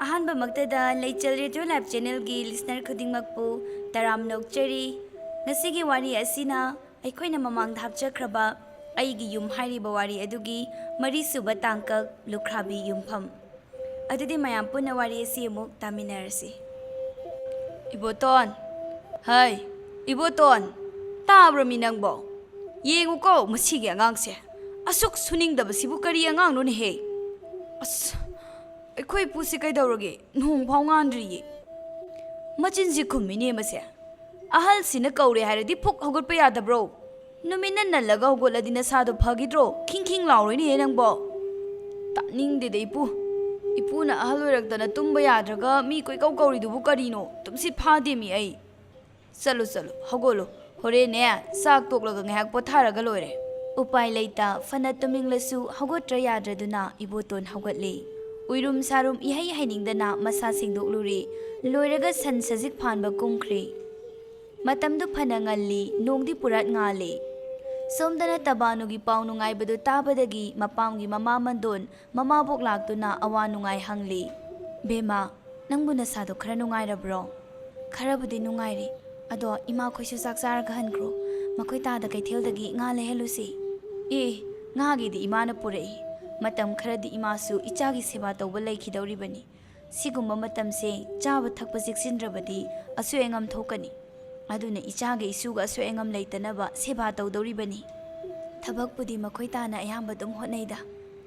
ꯑꯍꯥꯟꯕꯃꯛꯇꯗ Leichal Radio Live Channelꯒꯤ listener ꯈꯨꯗꯤꯡꯃꯛꯄꯨ ꯇꯔꯥꯝ ꯅꯣꯛꯆꯔꯤ. ꯉꯁꯤꯒꯤ ꯋꯥꯔꯤ ꯑꯁꯤꯅ ꯑꯩꯈꯣꯏꯅ ꯃꯃꯥꯡꯗ ꯍꯥꯞꯆꯈ꯭ꯔꯕ ꯑꯩꯒꯤ ꯌꯨꯝ ꯍꯥꯏꯔꯤꯕ ꯋꯥꯔꯤ ꯑꯗꯨꯒꯤ ꯃꯔꯤꯁꯨꯕ ꯇꯥꯡꯀꯛ ꯂꯨꯈ꯭ꯔꯥꯕꯤ ꯌꯨꯝꯐꯝ. ꯑꯗꯨꯗꯤ ꯃꯌꯥꯝ ꯄꯨꯟꯅ ꯋꯥꯔꯤ ꯑꯁꯤ ꯑꯃꯨꯛ ꯇꯥꯃꯤꯟꯅꯔꯁꯤ. Iboton, hai, Iboton, ꯇꯥꯕ꯭ꯔꯃꯤ ꯅꯪꯕꯣ? ꯌꯦꯡꯉꯨꯀꯣ ꯃꯁꯤꯒꯤ ꯑꯉꯥꯡꯁꯦ. ꯑꯁꯨꯛ ꯁꯨꯅꯤꯡꯗꯕꯁꯤꯕꯨ ꯀꯔꯤ ꯑꯉꯥꯡꯅꯣꯅꯦꯍꯦ? ꯑꯁ, ꯑꯩꯈꯣꯏ ꯄꯨꯁꯤ ꯀꯩꯗꯧꯔꯒꯦ? ꯅꯣꯡ ꯐꯥꯎ ꯉꯥꯟꯗ꯭ꯔꯤꯌꯦ. ꯃꯆꯤꯟꯁꯤ ꯈꯨꯝꯃꯤꯅꯦ ꯃꯁꯦ. ꯑꯍꯜꯁꯤꯅ ꯀꯧꯔꯦ ꯍꯥꯏꯔꯗꯤ ꯐꯨꯛ ꯍꯧꯒꯠꯄ ꯌꯥꯗꯕ꯭ꯔꯣ? ꯅꯨꯃꯤꯠꯅ ꯅꯜꯂꯒ ꯍꯧꯒꯠꯂꯗꯤ ꯅꯁꯥꯗꯣ ꯐꯒꯤꯗ꯭ꯔꯣ? ꯈꯤꯡ ꯂꯥꯎꯔꯣꯏꯅꯦꯍꯦ ꯅꯪꯕꯣ. ꯇꯥꯅꯤꯡꯗꯦꯗ ꯏꯄꯨ. ꯏꯄꯨꯅ ꯑꯍꯜ ꯑꯣꯏꯔꯛꯇꯅ ꯇꯨꯝꯕ ꯌꯥꯗ꯭ꯔꯒ ꯃꯤ ꯀꯣꯏꯀꯧ ꯀꯧꯔꯤꯗꯨꯕꯨ ꯀꯔꯤꯅꯣ? ꯇꯨꯝꯁꯤꯠ ꯐꯥꯗꯦꯃꯤ ꯑꯩ. ꯆꯠꯂꯣ ꯍꯧꯒꯠꯂꯣ. ꯍꯣꯔꯦꯟꯅꯦ ꯆꯥꯛ ꯇꯣꯛꯂꯒ ꯉꯥꯏꯍꯥꯛ ꯄꯣꯊꯥꯔꯒ ꯂꯣꯏꯔꯦ. ꯎꯄꯥꯏ ꯂꯩꯇ ꯐꯅ ꯇꯨꯝꯅꯤꯡꯂꯁꯨ ꯍꯧꯒꯠꯇ꯭ꯔ ꯌꯥꯗ꯭ꯔꯗꯨꯅ ꯏꯕꯣꯇꯣꯟ ꯍꯧꯒꯠꯂꯤ. ꯎꯏꯔꯨꯝ ꯁꯥꯔꯨꯝ ꯏꯍꯩ ꯍꯩꯅꯤꯡꯗꯅ ꯃꯁꯥ ꯁꯦꯡꯗꯣꯛꯂꯨꯔꯤ. ꯂꯣꯏꯔꯒ ꯁꯟ ꯁꯖꯤꯛ ꯐꯥꯟꯕ ꯀꯨꯝꯈ꯭ꯔꯤ. ꯃꯇꯝꯗꯨ ꯐꯅ ꯉꯜꯂꯤ, ꯅꯣꯡꯗꯤ ꯄꯨꯔꯥꯠ ꯉꯥꯜꯂꯤ. ꯁꯣꯝꯗꯅ ꯇꯕꯥꯅꯨꯒꯤ ꯄꯥꯎ ꯅꯨꯡꯉꯥꯏꯕꯗꯨ ꯇꯥꯕꯗꯒꯤ ꯃꯄꯥꯝꯒꯤ ꯃꯃꯥ ꯃꯟꯗꯣꯟ ꯃꯃꯥꯕꯣꯛ ꯂꯥꯛꯇꯨꯅ ꯑꯋꯥ ꯅꯨꯡꯉꯥꯏ ꯍꯪꯂꯤ. ꯕꯦꯃꯥ, ꯅꯪꯕꯨ ꯅꯁꯥꯗꯣ ꯈꯔ ꯅꯨꯡꯉꯥꯏꯔꯕ꯭ꯔꯣ? ꯈꯔꯕꯨꯗꯤ ꯅꯨꯡꯉꯥꯏꯔꯤ. ꯑꯗꯣ ꯏꯃꯥꯈꯣꯏꯁꯨ ꯆꯥꯛ ꯆꯥꯔꯒ ꯍꯟꯈ꯭ꯔꯣ. ꯃꯈꯣꯏ ꯇꯥꯗ ꯀꯩꯊꯦꯜꯗꯒꯤ ꯉꯥ ꯂꯩꯍꯜꯂꯨꯁꯤ. ꯉꯥꯒꯤꯗꯤ ꯏꯃꯥꯅ ꯄꯨꯔꯛꯏ. ꯃꯇꯝ ꯈꯔꯗꯤ ꯏꯃꯥꯁꯨ ꯏꯆꯥꯒꯤ ꯁꯦꯕꯥ ꯇꯧꯕ ꯂꯩꯈꯤꯗꯧꯔꯤꯕꯅꯤ. ꯁꯤꯒꯨꯝꯕ ꯃꯇꯝꯁꯦ ꯆꯥꯕ ꯊꯛꯄ ꯆꯦꯛꯁꯤꯟꯗ꯭ꯔꯕꯗꯤ ꯑꯁꯣꯏ ꯑꯉꯥꯝ ꯊꯣꯛꯀꯅꯤ. ꯑꯗꯨꯅ ꯏꯆꯥꯒ ꯏꯁꯨꯒ ꯑꯁꯣꯏ ꯑꯉꯥꯝ ꯂꯩꯇꯅꯕ ꯁꯦꯕꯥ ꯇꯧꯗꯧꯔꯤꯕꯅꯤ. ꯊꯕꯛꯄꯨꯗꯤ ꯃꯈꯣꯏ ꯇꯥꯅ ꯑꯌꯥꯝꯕ ꯑꯗꯨꯝ ꯍꯣꯠꯅꯩꯗ.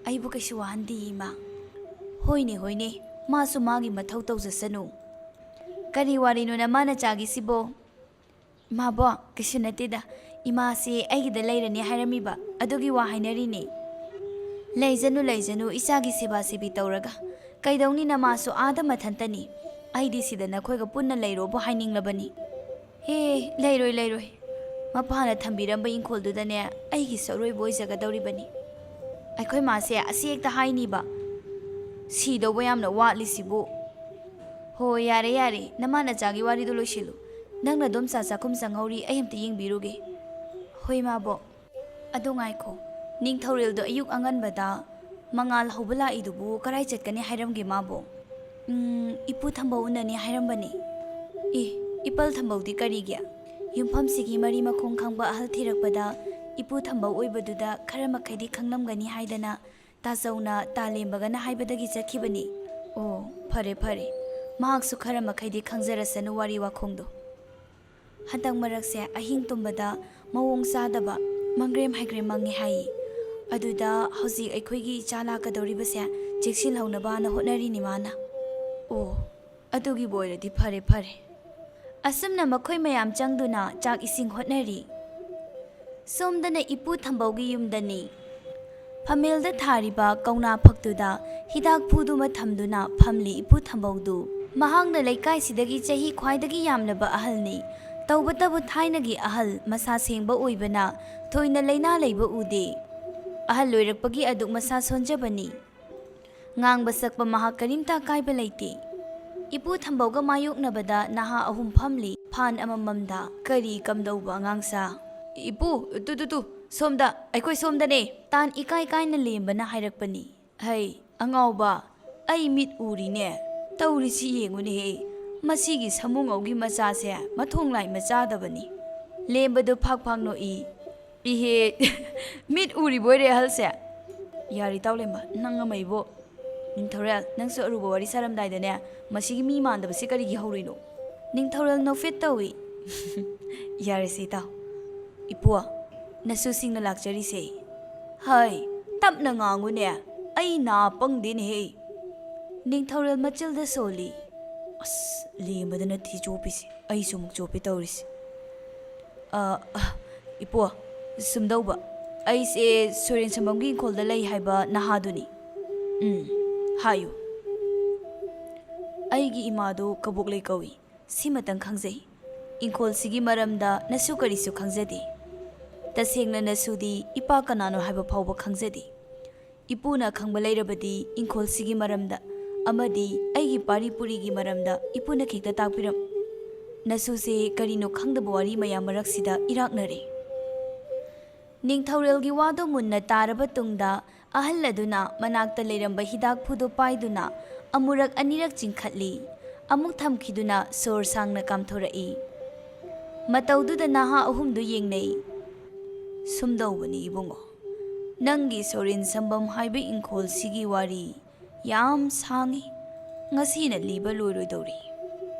ꯑꯩꯕꯨ ꯀꯩꯁꯨ ꯋꯥꯍꯟꯗꯤꯌꯦ ꯏꯃꯥ. ꯍꯣꯏꯅꯦ, ꯃꯥꯁꯨ ꯃꯥꯒꯤ ꯃꯊꯧ ꯇꯧꯖꯁꯅꯨ. ꯀꯔꯤ ꯋꯥꯔꯤꯅꯣ ꯅꯃꯥꯅ ꯆꯥꯒꯤꯁꯤꯕꯣ? ꯏꯃꯥꯕꯣ, ꯀꯩꯁꯨ ꯅꯠꯇꯦꯗ. ꯏꯃꯥꯁꯦ ꯑꯩꯒꯤꯗ ꯂꯩꯔꯅꯤ ꯍꯥꯏꯔꯝꯃꯤꯕ, ꯑꯗꯨꯒꯤ ꯋꯥ ꯍꯥꯏꯅꯔꯤꯅꯦ. ꯂꯩꯖꯅꯨ ꯏꯆꯥꯒꯤ ꯁꯦꯕꯥ ꯁꯦꯕꯤ ꯇꯧꯔꯒ. ꯀꯩꯗꯧꯅꯤ ꯅꯃꯥꯁꯨ ꯑꯥꯗ ꯃꯊꯟꯇꯅꯤ. ꯑꯩꯗꯤ ꯁꯤꯗ ꯅꯈꯣꯏꯒ ꯄꯨꯟꯅ ꯂꯩꯔꯣꯕꯨ ꯍꯥꯏꯅꯤꯡꯂꯕꯅꯤ. ꯂꯩꯔꯣꯏ. ꯃꯄꯥꯅ ꯊꯝꯕꯤꯔꯝꯕ ꯏꯪꯈꯣꯜꯗꯨꯗꯅꯦ ꯑꯩꯒꯤꯁꯨ ꯑꯔꯣꯏꯕ ꯑꯣꯏꯖꯒꯗꯧꯔꯤꯕꯅꯤ. ꯑꯩꯈꯣꯏ ꯃꯥꯁꯦ ꯑꯁꯤ ꯍꯦꯛꯇ ꯍꯥꯏꯅꯤꯕ. ꯁꯤꯗꯧꯕ ꯌꯥꯝꯅ ꯋꯥꯠꯂꯤꯁꯤꯕꯨ. ꯍꯣꯏ ꯌꯥꯔꯦ. ꯅꯃꯥ ꯅꯆꯥꯒꯤ ꯋꯥꯔꯤꯗꯣ ꯂꯣꯏꯁꯤꯜꯂꯨ. ꯅꯪꯅ ꯑꯗꯨꯝ ꯆꯥꯛꯈꯨꯝ ꯆꯪꯍꯧꯔꯤ. ꯑꯩ ꯑꯝꯇ ꯌꯦꯡꯕꯤꯔꯨꯒꯦ. ꯍꯣꯏ ꯃꯥꯕꯣ. ꯑꯗꯣ ꯉꯥꯏꯈꯣ. ꯅꯤꯡꯊꯧꯔꯦꯜꯗꯣ ꯑꯌꯨꯛ ꯑꯉꯟꯕꯗ ꯃꯉꯥꯜ ꯍꯧꯕ ꯂꯥꯛꯏꯗꯨꯕꯨ ꯀꯔꯥꯏ ꯆꯠꯀꯅꯤ ꯍꯥꯏꯔꯝꯒꯦ ꯃꯥꯕꯣ? ꯏꯄꯨ ꯊꯝꯕꯧ ꯎꯅꯅꯤ ꯍꯥꯏꯔꯝꯕꯅꯤ. ꯏꯄꯜ ꯊꯝꯕꯧꯗꯤ ꯀꯔꯤꯒꯤ? ꯌꯨꯝꯐꯝꯁꯤꯒꯤ ꯃꯔꯤ ꯃꯈꯣꯡ ꯈꯪꯕ ꯑꯍꯜ ꯊꯤꯔꯛꯄꯗ ꯏꯄꯨ ꯊꯝꯕꯧ ꯑꯣꯏꯕꯗꯨꯗ ꯈꯔ ꯃꯈꯩꯗꯤ ꯈꯪꯂꯝꯒꯅꯤ ꯍꯥꯏꯗꯅ ꯇꯥꯆꯧꯅ ꯇꯥꯂꯦꯝꯕꯒꯅ ꯍꯥꯏꯕꯗꯒꯤ ꯆꯠꯈꯤꯕꯅꯤ. ꯑꯣ, ꯐꯔꯦ. ꯃꯍꯥꯛꯁꯨ ꯈꯔ ꯃꯈꯩꯗꯤ ꯈꯪꯖꯔꯁꯅꯨ ꯋꯥꯔꯤ ꯋꯥꯈꯣꯡꯗꯣ. ꯍꯟꯗꯛ ꯃꯔꯛꯁꯦ ꯑꯍꯤꯡ ꯇꯨꯝꯕꯗ ꯃꯑꯣꯡ ꯆꯥꯗꯕ ꯃꯪꯒ꯭ꯔꯦꯝ ꯍꯩꯒ꯭ꯔꯦꯝ ꯃꯪꯉꯦ ꯍꯥꯏꯌꯦ. ꯑꯗꯨꯗ ꯍꯧꯖꯤꯛ ꯑꯩꯈꯣꯏꯒꯤ ꯏꯆꯥ ꯂꯥꯛꯀꯗꯧꯔꯤꯕꯁꯦ ꯆꯦꯛꯁꯤꯜꯍꯧꯅꯕꯅ ꯍꯣꯠꯅꯔꯤꯅꯤ ꯃꯥꯅ. ꯑꯣ, ꯑꯗꯨꯒꯤꯕꯨ ꯑꯣꯏꯔꯗꯤ ꯐꯔꯦ. ꯑꯁꯨꯝꯅ ꯃꯈꯣꯏ ꯃꯌꯥꯝ ꯆꯪꯗꯨꯅ ꯆꯥꯛ ꯏꯁꯤꯡ ꯍꯣꯠꯅꯔꯤ. ꯁꯣꯝꯗꯅ ꯏꯄꯨ ꯊꯝꯕꯧꯒꯤ ꯌꯨꯝꯗꯅꯤ. ꯐꯝꯃꯦꯜꯗ ꯊꯥꯔꯤꯕ ꯀꯧꯅꯥ ꯐꯛꯇꯨꯗ ꯍꯤꯗꯥꯛ ꯐꯨꯗꯨꯃ ꯊꯝꯗꯨꯅ ꯐꯝꯂꯤ ꯏꯄꯨ ꯊꯝꯕꯧꯗꯨ. ꯃꯍꯥꯛꯅ ꯂꯩꯀꯥꯏꯁꯤꯗꯒꯤ ꯆꯍꯤ ꯈ꯭ꯋꯥꯏꯗꯒꯤ ꯌꯥꯝꯂꯕ ꯑꯍꯜꯅꯤ. ꯇꯧꯕꯇꯕꯨ ꯊꯥꯏꯅꯒꯤ ꯑꯍꯜ ꯃꯁꯥ ꯁꯦꯡꯕ ꯑꯣꯏꯕꯅ ꯊꯣꯏꯅ ꯂꯩꯅꯥ ꯂꯩꯕ ꯎꯗꯦ. ꯑꯍꯜ ꯑꯣꯏꯔꯛꯄꯒꯤ ꯑꯗꯨꯛ ꯃꯁꯥ ꯁꯣꯟꯖꯕꯅꯤ. ꯉꯥꯡꯕ ꯁꯛꯄ ꯃꯍꯥꯛ ꯀꯔꯤꯝꯇ ꯑꯀꯥꯏꯕ ꯂꯩꯇꯦ. ꯏꯄꯨ ꯊꯝꯕꯧꯒ ꯃꯥꯌꯣꯛꯅꯕꯗ ꯅꯍꯥ 3 ꯐꯝꯂꯤ ꯐꯥꯟ ꯑꯃꯃꯝꯗ. ꯀꯔꯤ ꯀꯝꯗꯧꯕ ꯑꯉꯥꯡꯁꯥ? ꯏꯄꯨ, ꯇꯨ ꯁꯣꯝꯗ, ꯑꯩꯈꯣꯏ ꯁꯣꯝꯗꯅꯦ. ꯇꯥꯟ ꯏꯀꯥꯏ ꯀꯥꯏꯅ ꯂꯦꯝꯕꯅ ꯍꯥꯏꯔꯛꯄꯅꯤ. ꯍꯩ ꯑꯉꯥꯎꯕ, ꯑꯩ ꯃꯤꯠ ꯎꯔꯤꯅꯦ. ꯇꯧꯔꯤꯁꯤ ꯌꯦꯡꯉꯨꯅꯦꯍꯦ. ꯃꯁꯤꯒꯤ ꯁꯃꯨꯉꯧꯒꯤ ꯃꯆꯥꯁꯦ ꯃꯊꯣꯡ ꯂꯥꯏ ꯃꯆꯥꯗꯕꯅꯤ. ꯂꯦꯝꯕꯗꯨ ꯐꯥꯛ ꯅꯣꯛꯏ. ꯏꯍꯦ, ꯃꯤꯠ ꯎꯔꯤꯕꯣꯏꯔꯦ ꯑꯍꯜꯁꯦ? ꯌꯥꯔꯤ ꯇꯥꯎꯂꯦꯝꯕ, ꯅꯪ ꯑꯃ ꯏꯕꯣ. ꯅꯤꯡꯊꯧꯔꯦꯜ, ꯅꯪꯁꯨ ꯑꯔꯨꯕ ꯋꯥꯔꯤ ꯁꯥꯔꯝꯗꯥꯏꯗꯅꯦ ꯃꯁꯤꯒꯤ ꯃꯤ ꯃꯥꯟꯗꯕꯁꯤ ꯀꯔꯤꯒꯤ ꯍꯧꯔꯤꯅꯣ? ꯅꯤꯡꯊꯧꯔꯦꯜ ꯅꯣꯛꯐꯦꯠ ꯇꯧꯏ. ꯌꯥꯔꯦꯁꯦ ꯏꯇꯥꯎ. ꯏꯄꯨ, ꯅꯁꯨꯁꯤꯡꯅ ꯂꯥꯛꯆꯔꯤꯁꯦ. ꯍꯩ, ꯇꯞꯅ ꯉꯥꯡꯉꯨꯅꯦ. ꯑꯩ ꯅꯥ ꯄꯪꯗꯦꯅꯦꯍꯦ. ꯅꯤꯡꯊꯧꯔꯦꯜ ꯃꯆꯤꯜꯗ ꯁꯣꯜꯂꯤ. ꯑꯁ, ꯂꯦꯝꯕꯗꯅ ꯊꯤ ꯆꯣꯞꯄꯤꯁꯤ. ꯑꯩꯁꯨ ꯑꯃꯨꯛ ꯆꯣꯞꯄꯤ ꯇꯧꯔꯤꯁꯤ. ꯏꯄꯨ, ꯁꯨꯝꯗꯧꯕ, ꯑꯩꯁꯦ ꯁꯣꯔꯦꯟ ꯁꯝꯕꯝꯒꯤ ꯏꯪꯈꯣꯜꯗ ꯂꯩ ꯍꯥꯏꯕ ꯅꯍꯥꯗꯨꯅꯤ. ꯍꯥꯏꯌꯨ. ꯑꯩꯒꯤ ꯏꯃꯥꯗꯣ ꯀꯕꯣꯛꯂꯩ ꯀꯧꯏ. ꯁꯤꯃꯇꯪ ꯈꯪꯖꯩ. ꯏꯪꯈꯣꯜꯁꯤꯒꯤ ꯃꯔꯝꯗ ꯅꯁꯨ ꯀꯔꯤꯁꯨ ꯈꯪꯖꯗꯦ. ꯇꯁꯦꯡꯅ ꯅꯁꯨꯗꯤ ꯏꯄꯥ ꯀꯅꯥꯅꯣ ꯍꯥꯏꯕ ꯐꯥꯎꯕ ꯈꯪꯖꯗꯦ. ꯏꯄꯨꯅ ꯈꯪꯕ ꯂꯩꯔꯕꯗꯤ ꯏꯪꯈꯣꯜꯁꯤꯒꯤ ꯃꯔꯝꯗ ꯑꯃꯗꯤ ꯑꯩꯒꯤ ꯄꯥꯔꯤ ꯄꯨꯔꯤꯒꯤ ꯃꯔꯝꯗ ꯏꯄꯨꯅ ꯈꯤꯛꯇ ꯇꯥꯛꯄꯤꯔꯝ. ꯅꯁꯨꯁꯦ ꯀꯔꯤꯅꯣ ꯈꯪꯗꯕ ꯋꯥꯔꯤ ꯃꯌꯥꯝ ꯃꯔꯛꯁꯤꯗ ꯏꯔꯥꯛꯅꯔꯦ. ꯅꯤꯡꯊꯧꯔꯦꯜꯒꯤ ꯋꯥꯗꯣ ꯃꯨꯟꯅ ꯇꯥꯔꯕ ꯇꯨꯡꯗ ꯑꯍꯜ ꯑꯗꯨꯅ ꯃꯅꯥꯛꯇ ꯂꯩꯔꯝꯕ ꯍꯤꯗꯥꯛ ꯐꯨꯗꯣ ꯄꯥꯏꯗꯨꯅ ꯑꯃꯨꯔꯛ ꯑꯅꯤꯔꯛ ꯆꯤꯡꯈꯠꯂꯤ, ꯑꯃꯨꯛ ꯊꯝꯈꯤꯗꯨꯅ ꯁꯣꯔ ꯁꯥꯡꯅ ꯀꯥꯝꯊꯣꯔꯛꯏ꯫ ꯃꯇꯧꯗꯨꯗ ꯅꯍꯥ ꯑꯍꯨꯝꯗꯨ ꯌꯦꯡꯅꯩ꯫ ꯁꯨꯝꯗꯧꯕꯅꯤ ꯏꯕꯨꯡꯉꯣ, ꯅꯪꯒꯤ ꯁꯣꯔꯤꯟ ꯁꯝꯕꯝ ꯍꯥꯏꯕ ꯏꯪꯈꯣꯜꯁꯤꯒꯤ ꯋꯥꯔꯤ ꯌꯥꯝ ꯁꯥꯡꯉꯤ, ꯉꯁꯤꯅ ꯂꯤꯕ ꯂꯣꯏꯔꯣꯏꯗꯧꯔꯤ꯫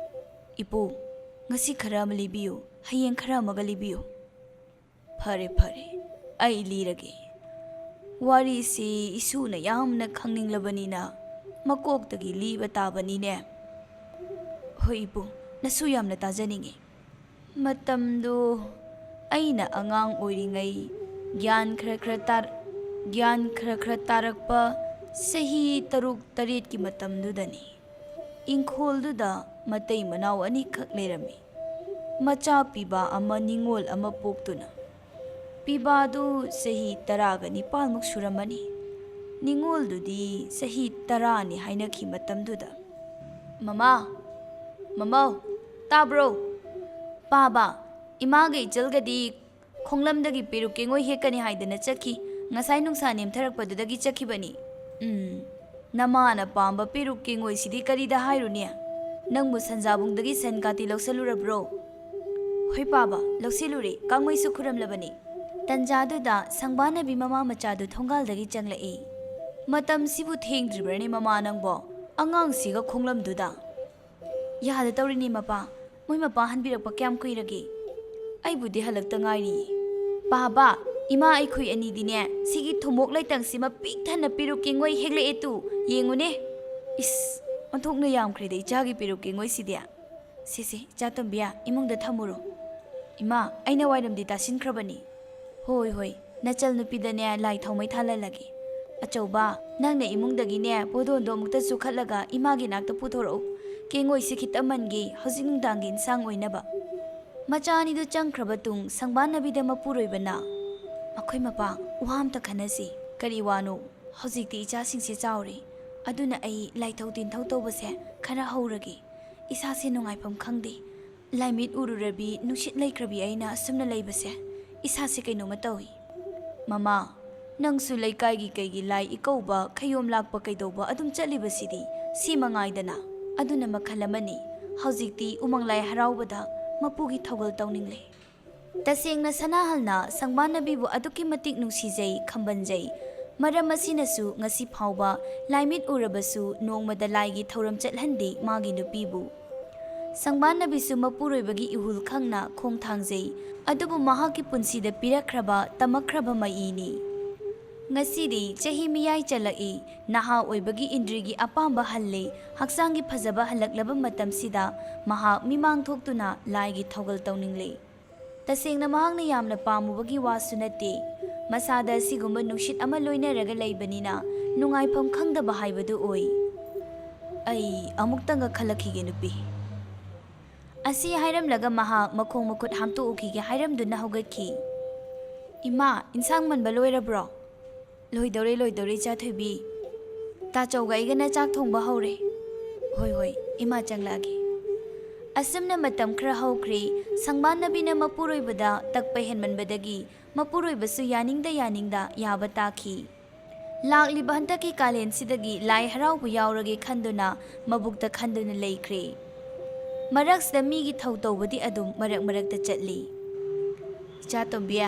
ꯏꯄꯨ, ꯉꯁꯤ ꯈꯔ ꯑꯃ ꯂꯤꯕꯤꯌꯨ, ꯍꯌꯦꯡ ꯈꯔ ꯑꯃꯒ ꯂꯤꯕꯤꯌꯨ꯫ ꯐꯔꯦ ꯐꯔꯦ, ꯑꯩ ꯂꯤꯔꯒꯦ꯫ ꯋꯥꯔꯤꯁꯤ ꯏꯁꯨꯅ ꯌꯥꯝꯅ ꯈꯪꯅꯤꯡꯂꯕꯅꯤꯅ ꯃꯀꯣꯛꯇꯒꯤ ꯂꯤꯕ ꯇꯥꯕꯅꯤꯅꯦ꯫ ꯍꯣꯏ ꯏꯄꯨ, ꯅꯁꯨ ꯌꯥꯝꯅ ꯇꯥꯖꯅꯤꯡꯉꯤ꯫ ꯃꯇꯝꯗꯨ ꯑꯩꯅ ꯑꯉꯥꯡ ꯑꯣꯏꯔꯤꯉꯩ ꯒ꯭ꯌꯥꯟ ꯈꯔ ꯈꯔ ꯇꯥꯔꯛꯄ ꯆꯍꯤ 6-7ꯀꯤ ꯃꯇꯝꯗꯨꯗꯅꯤ꯫ ꯏꯪꯈꯣꯜꯗꯨꯗ ꯃꯇꯩ ꯃꯅꯥꯎ ꯑꯅꯤꯈꯛ ꯂꯩꯔꯝꯃꯤ, ꯃꯆꯥ ꯄꯤꯕꯥ ꯑꯃ ꯅꯤꯡꯉꯣꯜ ꯑꯃ ꯄꯣꯛꯇꯨꯅ꯫ ꯄꯤꯕꯥꯗꯨ ꯆꯍꯤ 19 ꯁꯨꯔꯝꯃꯅꯤ, ꯅꯤꯡꯉꯣꯜꯗꯨꯗꯤ ꯆꯍꯤ 10 ꯍꯥꯏꯅꯈꯤ ꯃꯇꯝꯗꯨꯗ꯫ ꯃꯃꯥꯎ, ꯇꯥꯕ꯭ꯔꯣ? ꯄꯥꯕ, ꯏꯃꯥꯒ ꯏꯆꯜꯒꯗꯤ ꯈꯣꯡꯂꯝꯗꯒꯤ ꯄꯦꯔꯨꯛ ꯀꯦꯡꯉꯣꯏ ꯍꯦꯛꯀꯅꯤ ꯍꯥꯏꯗꯅ ꯆꯠꯈꯤ, ꯉꯁꯥꯏ ꯅꯨꯡꯁꯥ ꯅꯦꯝꯊꯔꯛꯄꯗꯨꯗꯒꯤ ꯆꯠꯈꯤꯕꯅꯤ꯫ ꯅꯃꯥꯅ ꯄꯥꯝꯕ ꯄꯦꯔꯨꯛ ꯀꯦꯡꯉꯣꯏꯁꯤꯗꯤ ꯀꯔꯤꯗ ꯍꯥꯏꯔꯨꯅꯤ? ꯅꯪꯕꯨ ꯁꯟꯖꯥꯕꯨꯡꯗꯒꯤ ꯁꯟ ꯀꯥꯇꯤ ꯂꯧꯁꯜꯂꯨꯔꯕ꯭ꯔꯣ? ꯍꯣꯏ ꯄꯥꯕ, ꯂꯧꯁꯤꯜꯂꯨꯔꯦ, ꯀꯥꯡꯃꯩꯁꯨ ꯈꯨꯔꯝꯂꯕꯅꯤ꯫ ꯇꯟꯖꯥꯗꯨꯗ ꯁꯪꯕꯥꯅꯕꯤ ꯃꯃꯥ ꯃꯆꯥꯗꯨ ꯊꯣꯡꯒꯥꯜꯗꯒꯤ ꯆꯪꯂꯛꯏ꯫ ꯃꯇꯝꯁꯤꯕꯨ ꯊꯦꯡꯗ꯭ꯔꯤꯕ꯭ꯔꯅꯦ ꯃꯃꯥ ꯅꯪꯕꯣ? ꯑꯉꯥꯡꯁꯤꯒ ꯈꯣꯡꯂꯝꯗꯨꯗ꯫ ꯌꯥꯗ ꯇꯧꯔꯤꯅꯤ ꯃꯄꯥ, ꯃꯣꯏ ꯃꯄꯥ ꯍꯟꯕꯤꯔꯛꯄ ꯀꯌꯥꯝ ꯀꯨꯏꯔꯒꯦ? ꯑꯩꯕꯨꯗꯤ ꯍꯜꯂꯛꯇ ꯉꯥꯏꯔꯤꯌꯦ꯫ ꯄꯥꯕ, ꯏꯃꯥ ꯑꯩꯈꯣꯏ ꯑꯅꯤꯗꯤꯅꯦ ꯁꯤꯒꯤ ꯊꯨꯝꯃꯣꯛ ꯂꯩꯇꯪꯁꯤꯃ ꯄꯤꯛ ꯊꯟꯅ ꯄꯦꯔꯨꯛ ꯀꯦꯡꯉꯣꯏ ꯍꯦꯛꯂꯛꯑꯦ ꯇꯨ, ꯌꯦꯡꯉꯨꯅꯦ꯫ ꯏꯁ, ꯑꯣꯟꯊꯣꯛꯅ ꯌꯥꯝꯈ꯭ꯔꯦꯗ ꯏꯆꯥꯒꯤ ꯄꯦꯔꯨꯛ ꯀꯦꯡꯉꯣꯏꯁꯤꯗꯤ꯫ ꯁꯤꯁꯦ ꯏꯆꯥ ꯇꯣꯝꯕꯤꯌꯥ, ꯏꯃꯨꯡꯗ ꯊꯝꯃꯨꯔꯣ꯫ ꯏꯃꯥ, ꯑꯩꯅ ꯋꯥꯏꯔꯝꯗꯤ ꯇꯥꯁꯤꯟꯈ꯭ꯔꯕꯅꯤ꯫ ꯍꯣꯏ, ꯅꯆꯜ ꯅꯨꯄꯤꯗꯅꯦ ꯂꯥꯏ ꯊꯥꯎꯃꯩ ꯊꯥꯜꯍꯜꯂꯒꯦ꯫ ꯑꯆꯧꯕ, ꯅꯪꯅ ꯏꯃꯨꯡꯗꯒꯤꯅꯦ ꯄꯣꯗꯣꯟꯗꯣ ꯑꯃꯨꯛꯇ ꯆꯨꯈꯠꯂꯒ ꯏꯃꯥꯒꯤ ꯅꯥꯛꯇ ꯄꯨꯊꯣꯔꯛꯎ, ꯀꯦꯡꯉꯣꯏꯁꯤ ꯈꯤꯇꯃꯟꯒꯦ, ꯍꯧꯖꯤꯛ ꯅꯨꯡꯗꯥꯡꯒꯤ ꯏꯟꯁꯥꯡ ꯑꯣꯏꯅꯕ꯫ ꯃꯆꯥ ꯑꯅꯤꯗꯨ ꯆꯪꯈ꯭ꯔꯕ ꯇꯨꯡ ꯁꯪꯕꯥꯅꯕꯤꯗ ꯃꯄꯨꯔꯣꯏꯕꯅ, ꯑꯩꯈꯣꯏ ꯃꯄꯥ, ꯋꯥ ꯑꯝꯇ ꯈꯟꯅꯁꯤ꯫ ꯀꯔꯤ ꯋꯥꯅꯣ? ꯍꯧꯖꯤꯛꯇꯤ ꯏꯆꯥꯁꯤꯡꯁꯦ ꯆꯥꯎꯔꯦ, ꯑꯗꯨꯅ ꯑꯩ ꯂꯥꯏꯊꯧ ꯇꯤꯟꯊꯧ ꯇꯧꯕꯁꯦ ꯈꯔ ꯍꯧꯔꯒꯦ꯫ ꯏꯁꯥꯁꯦ ꯅꯨꯡꯉꯥꯏꯐꯝ ꯈꯪꯗꯦ, ꯂꯥꯏꯃꯤꯠ ꯎꯔꯨꯔꯕꯤ ꯅꯨꯡꯁꯤꯠ ꯂꯩꯈ꯭ꯔꯕꯤ ꯑꯩꯅ ꯑꯁꯨꯝꯅ ꯂꯩꯕꯁꯦ ꯏꯁꯥꯁꯦ ꯀꯩꯅꯣꯝꯃ ꯇꯧꯏ꯫ ꯃꯃꯥ, ꯅꯪꯁꯨ ꯂꯩꯀꯥꯏꯒꯤ ꯀꯩꯒꯤ ꯂꯥꯏ ꯏꯀꯧꯕ, ꯈꯌꯣꯝ ꯂꯥꯛꯄ ꯀꯩꯗꯧꯕ ꯑꯗꯨꯝ ꯆꯠꯂꯤꯕꯁꯤꯗꯤ, ꯁꯤ ꯃꯉꯥꯏꯗꯅ꯫ ꯑꯗꯨꯅ ꯃꯈꯜ ꯑꯃꯅꯤ꯫ ꯍꯧꯖꯤꯛꯇꯤ ꯎꯃꯪ ꯂꯥꯏ ꯍꯔꯥꯎꯕꯗ ꯃꯄꯨꯒꯤ ꯊꯧꯒꯜ ꯇꯧꯅꯤꯡꯂꯦ꯫ ꯇꯁꯦꯡꯅ ꯁꯅꯥꯍꯜꯅ ꯁꯪꯕꯥꯅꯕꯤꯕꯨ ꯑꯗꯨꯛꯀꯤ ꯃꯇꯤꯛ ꯅꯨꯡꯁꯤꯖꯩ, ꯈꯝꯕꯟꯖꯩ꯫ ꯃꯔꯝ ꯑꯁꯤꯅꯁꯨ ꯉꯁꯤ ꯐꯥꯎꯕ ꯂꯥꯏꯃꯤꯠ ꯎꯔꯕꯁꯨ ꯅꯣꯡꯃꯗ ꯂꯥꯏꯒꯤ ꯊꯧꯔꯝ ꯆꯠꯍꯟꯗꯦ ꯃꯥꯒꯤ ꯅꯨꯄꯤꯕꯨ꯫ ꯁꯪꯕꯥꯅꯕꯤꯁꯨ ꯃꯄꯨꯔꯣꯏꯕꯒꯤ ꯏꯍꯨꯜ ꯈꯪꯅ ꯈꯣꯡ ꯊꯥꯡꯖꯩ, ꯑꯗꯨꯕꯨ ꯃꯍꯥꯛꯀꯤ ꯄꯨꯟꯁꯤꯗ ꯄꯤꯔꯛꯈ꯭ꯔꯕ ꯇꯝꯃꯛꯈ꯭ꯔꯕ ꯃꯏꯅꯤ꯫ ꯉꯁꯤꯗꯤ ꯆꯍꯤ ꯃꯤꯌꯥꯏ ꯆꯜꯂꯛꯏ, ꯅꯍꯥ ꯑꯣꯏꯕꯒꯤ ꯏꯟꯗ꯭ꯔꯤꯒꯤ ꯑꯄꯥꯝꯕ ꯍꯜꯂꯦ, ꯍꯛꯆꯥꯡꯒꯤ ꯐꯖꯕ ꯍꯜꯂꯛꯂꯕ ꯃꯇꯝꯁꯤꯗ ꯃꯍꯥꯛ ꯃꯤꯃꯥꯡ ꯊꯣꯛꯇꯨꯅ ꯂꯥꯏꯒꯤ ꯊꯧꯒꯜ ꯇꯧꯅꯤꯡꯂꯦ꯫ ꯇꯁꯦꯡꯅ ꯃꯍꯥꯛꯅ ꯌꯥꯝꯅ ꯄꯥꯝꯃꯨꯕꯒꯤ ꯋꯥꯁꯨ ꯅꯠꯇꯦ, ꯃꯁꯥꯗ ꯑꯁꯤꯒꯨꯝꯕ ꯅꯨꯡꯁꯤꯠ ꯑꯃ ꯂꯣꯏꯅꯔꯒ ꯂꯩꯕꯅꯤꯅ ꯅꯨꯡꯉꯥꯏꯐꯝ ꯈꯪꯗꯕ ꯍꯥꯏꯕꯗꯨ ꯑꯣꯏ꯫ ꯑꯩ ꯑꯃꯨꯛꯇꯪꯒ ꯈꯜꯂꯛꯈꯤꯒꯦ ꯅꯨꯄꯤ꯫ ꯑꯁꯤ ꯍꯥꯏꯔꯝꯂꯒ ꯃꯍꯥꯛ ꯃꯈꯣꯡ ꯃꯈꯨꯠ ꯍꯥꯝꯇꯣꯛꯎꯈꯤꯒꯦ ꯍꯥꯏꯔꯝꯗꯨꯅ ꯍꯧꯒꯠꯈꯤ꯫ ꯏꯃꯥ, ꯏꯟꯁꯥꯡ ꯃꯟꯕ ꯂꯣꯏꯔꯕ꯭ꯔꯣ? ꯂꯣꯏꯗꯧꯔꯦ ꯏꯆꯥ ꯊꯣꯏꯕꯤ, ꯇꯥꯆꯧꯒ ꯑꯩꯒꯅ ꯆꯥꯛ ꯊꯣꯡꯕ ꯍꯧꯔꯦ꯫ ꯍꯣꯏ, ꯏꯃꯥ ꯆꯪꯂꯛꯑꯒꯦ꯫ ꯑꯁꯨꯝꯅ ꯃꯇꯝ ꯈꯔ ꯍꯧꯈ꯭ꯔꯦ꯫ ꯁꯪꯕꯥꯅꯕꯤꯅ ꯃꯄꯨꯔꯣꯏꯕꯗ ꯇꯛꯄ ꯍꯦꯟꯃꯟꯕꯗꯒꯤ ꯃꯄꯨꯔꯣꯏꯕꯁꯨ ꯌꯥꯅꯤꯡꯗ ꯌꯥꯕ ꯇꯥꯈꯤ꯫ ꯂꯥꯛꯂꯤꯕ ꯍꯟꯗꯛꯀꯤ ꯀꯥꯂꯦꯟꯁꯤꯗꯒꯤ ꯂꯥꯏ ꯍꯔꯥꯎꯕ ꯌꯥꯎꯔꯒꯦ ꯈꯟꯗꯨꯅ ꯃꯕꯨꯛꯇ ꯈꯟꯗꯨꯅ ꯂꯩꯈ꯭ꯔꯦ꯫ ꯃꯔꯛꯁꯤꯗ ꯃꯤꯒꯤ ꯊꯧ ꯇꯧꯕꯗꯤ ꯑꯗꯨꯝ ꯃꯔꯛꯇ ꯆꯠꯂꯤ꯫ ꯏꯆꯥ ꯇꯣꯝꯕꯤ,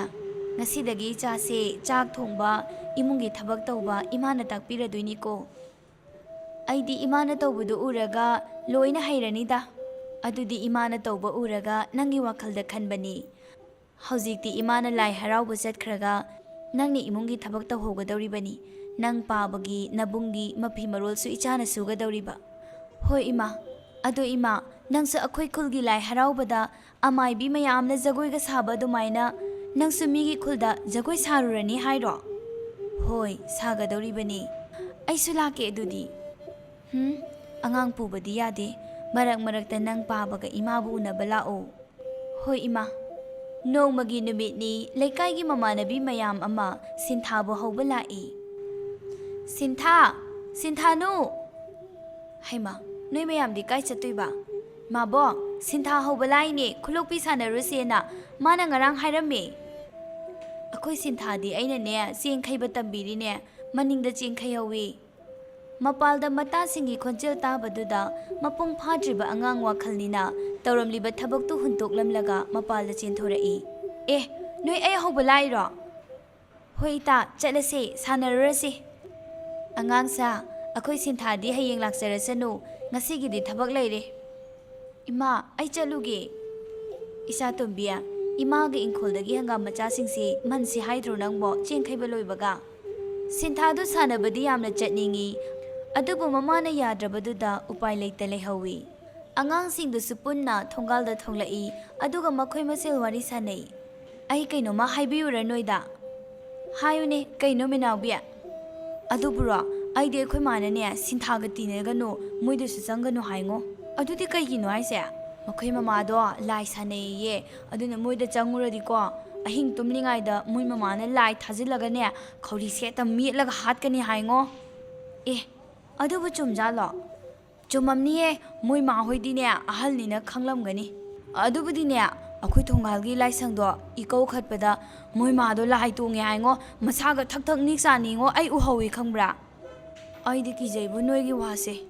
ꯉꯁꯤꯗꯒꯤ ꯏꯆꯥꯁꯦ ꯆꯥꯛ ꯊꯣꯡꯕ, ꯏꯃꯨꯡꯒꯤ ꯊꯕꯛ ꯇꯧꯕ ꯏꯃꯥꯅ ꯇꯥꯛꯄꯤꯔꯗꯣꯏꯅꯤꯀꯣ꯫ ꯑꯩꯗꯤ ꯏꯃꯥꯅ ꯇꯧꯕꯗꯨ ꯎꯔꯒ ꯂꯣꯏꯅ ꯍꯩꯔꯅꯤꯗ꯫ ꯑꯗꯨꯗꯤ ꯏꯃꯥꯅ ꯇꯧꯕ ꯎꯔꯒ ꯅꯪꯒꯤ ꯋꯥꯈꯜꯗ ꯈꯟꯕꯅꯤ꯫ ꯍꯧꯖꯤꯛꯇꯤ ꯏꯃꯥꯅ ꯂꯥꯏ ꯍꯔꯥꯎꯕ ꯆꯠꯈ꯭ꯔꯒ ꯅꯪꯅ ꯏꯃꯨꯡꯒꯤ ꯊꯕꯛ ꯇꯧꯍꯧꯒꯗꯧꯔꯤꯕꯅꯤ꯫ ꯅꯪ ꯄꯥꯕꯒꯤ, ꯅꯕꯨꯡꯒꯤ ꯃꯐꯤ ꯃꯔꯣꯜꯁꯨ ꯏꯆꯥꯅ ꯁꯨꯒꯗꯧꯔꯤꯕ꯫ ꯍꯣꯏ ꯏꯃꯥ, ꯑꯗꯣ ꯏꯃꯥ, ꯅꯪꯁꯨ ꯑꯩꯈꯣꯏ ꯈꯨꯜꯒꯤ ꯂꯥꯏ ꯍꯔꯥꯎꯕꯗ ꯑꯃꯥꯏꯕꯤ ꯃꯌꯥꯝꯅ ꯖꯒꯣꯏꯒ ꯁꯥꯕ ꯑꯗꯨꯃꯥꯏꯅ ꯅꯪꯁꯨ ꯃꯤꯒꯤ ꯈꯨꯜꯗ ꯖꯒꯣꯏ ꯁꯥꯔꯨꯔꯅꯤ ꯍꯥꯏꯔꯣ? ꯍꯣꯏ, ꯁꯥꯒꯗꯧꯔꯤꯕꯅꯤ꯫ ꯑꯩꯁꯨ ꯂꯥꯛꯀꯦ ꯑꯗꯨꯗꯤ꯫ ꯑꯉꯥꯡ ꯄꯨꯕꯗꯤ ꯌꯥꯗꯦ, ꯃꯔꯛꯇ ꯅꯪ ꯄꯥꯕꯒ ꯏꯃꯥꯕꯨ ꯎꯅꯕ ꯂꯥꯛꯑꯣ꯫ ꯍꯣꯏ ꯏꯃꯥ꯫ ꯅꯣꯡꯃꯒꯤ ꯅꯨꯃꯤꯠꯅꯤ, ꯂꯩꯀꯥꯏꯒꯤ ꯃꯃꯥꯟꯅꯕꯤ ꯃꯌꯥꯝ ꯑꯃ ꯁꯤꯟꯊꯥꯕꯨ ꯍꯧꯕ ꯂꯥꯛꯏ꯫ ꯁꯤꯟꯊꯥꯅꯨ! ꯍꯩꯃꯥ, ꯅꯣꯏ ꯃꯌꯥꯝꯗꯤ ꯀꯥꯏ ꯆꯠꯇꯣꯏꯕ? ꯃꯥꯕꯣꯛ, ꯁꯤꯟꯊꯥ ꯍꯧꯕ ꯂꯥꯛꯏꯅꯦ, ꯈꯨꯂꯣꯛꯄꯤ ꯁꯥꯟꯅꯔꯨꯁꯦꯅ ꯃꯥꯅ ꯉꯔꯥꯡ ꯍꯥꯏꯔꯝꯃꯦ꯫ ꯑꯩꯈꯣꯏ ꯁꯤꯟꯊꯥꯗꯤ ꯑꯩꯅꯅꯦ ꯆꯦꯡ ꯈꯩꯕ ꯇꯝꯕꯤꯔꯤꯅꯦ, ꯃꯅꯤꯡꯗ ꯆꯦꯡ ꯈꯩꯍꯧꯋꯤ꯫ Mapalda matasingi khonjel tabaduda mapung phadriba angang wakhalnina tawramliba thabaktu huntoklamlaga mapalda chenthorei. Noi ai hauba lairo. Hoi ita chatlase sanararase. Angangsa akhoi sinthadi hayeng laksarasanu ngasigidi thabak leire. Ima ai chaluge. Isa tombiya imaga ingkholdagi hangam machasingsi mansi haidro nangbo chengkhaiba loibaga. Sinthadu sanabadi yamna chatningi adubu mamana yadrabaduda upai leita lehawi. Angangsingdusu punna thongalda thonglai aduga makhoi masel wari sanai. Ai kainoma haibiyura noida. Hayune kaino minawbiya. Adubura aide akhoi manane sinthaga tinegano moidusu changano haingo. Adudi kaigino haise. Makhoi mamado lai sanai ye aduna moida changuradi ko ahing tumlingaida moi mamana lai thajilagane khori seta mietlaga hatkani haingo. Adubu chumjalo. Chumamniye moi ma hoidine ahalnina khanglamgani. Adubudine akhoi thongalgi laisangdo ikau khatpada moi mado lai tonge haingo masaga thak thak niksaningo ai uhawi khangbra. Aidi kijaibu noigi wase.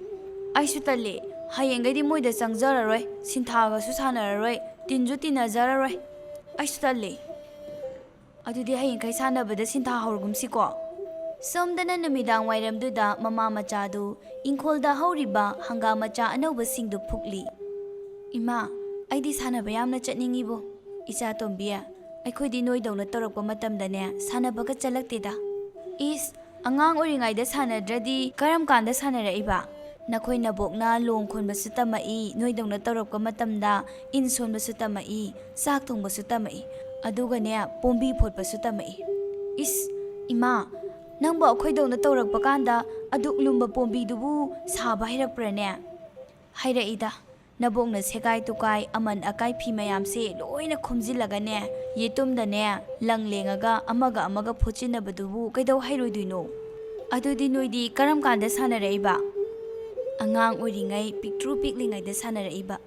Aisu talle hayengadi moida changjararoy sinthaga su sanararoy tinju tinajararoy. Aisu talle. Adudi hayeng kai sanabada sintha hawrgumsiko. Somdana numidang wairamduda mama machadu ingkholda hauriba hanga macha anauba singdu phukli. Ima aidi sanaba yamna chatningibo. Icha tombiya aikhodi noidawna torakpa matamdane sanabaga chalakteda. Angang oringaida sanadradi karam kanda sanaraiba. Nakhoi nabokna long khonbasu tamai noidawna torakpa matamda in sonbasu tamai sak thongbasu tamai adugane pombi photbasu tamai. Ima Nangba akhoi tawrakpa kanda aduk lumba pombidubu saba hairakprane. Hairaida nabokna sekai tukai aman akai phi mayamse loina khomjilagane yetumdane langlengaga amaga phocinabadubu kaidau hairoiduino. Adudi noidi karam kanda sanareiba. Angang oringai piktru piklingaida sanareiba.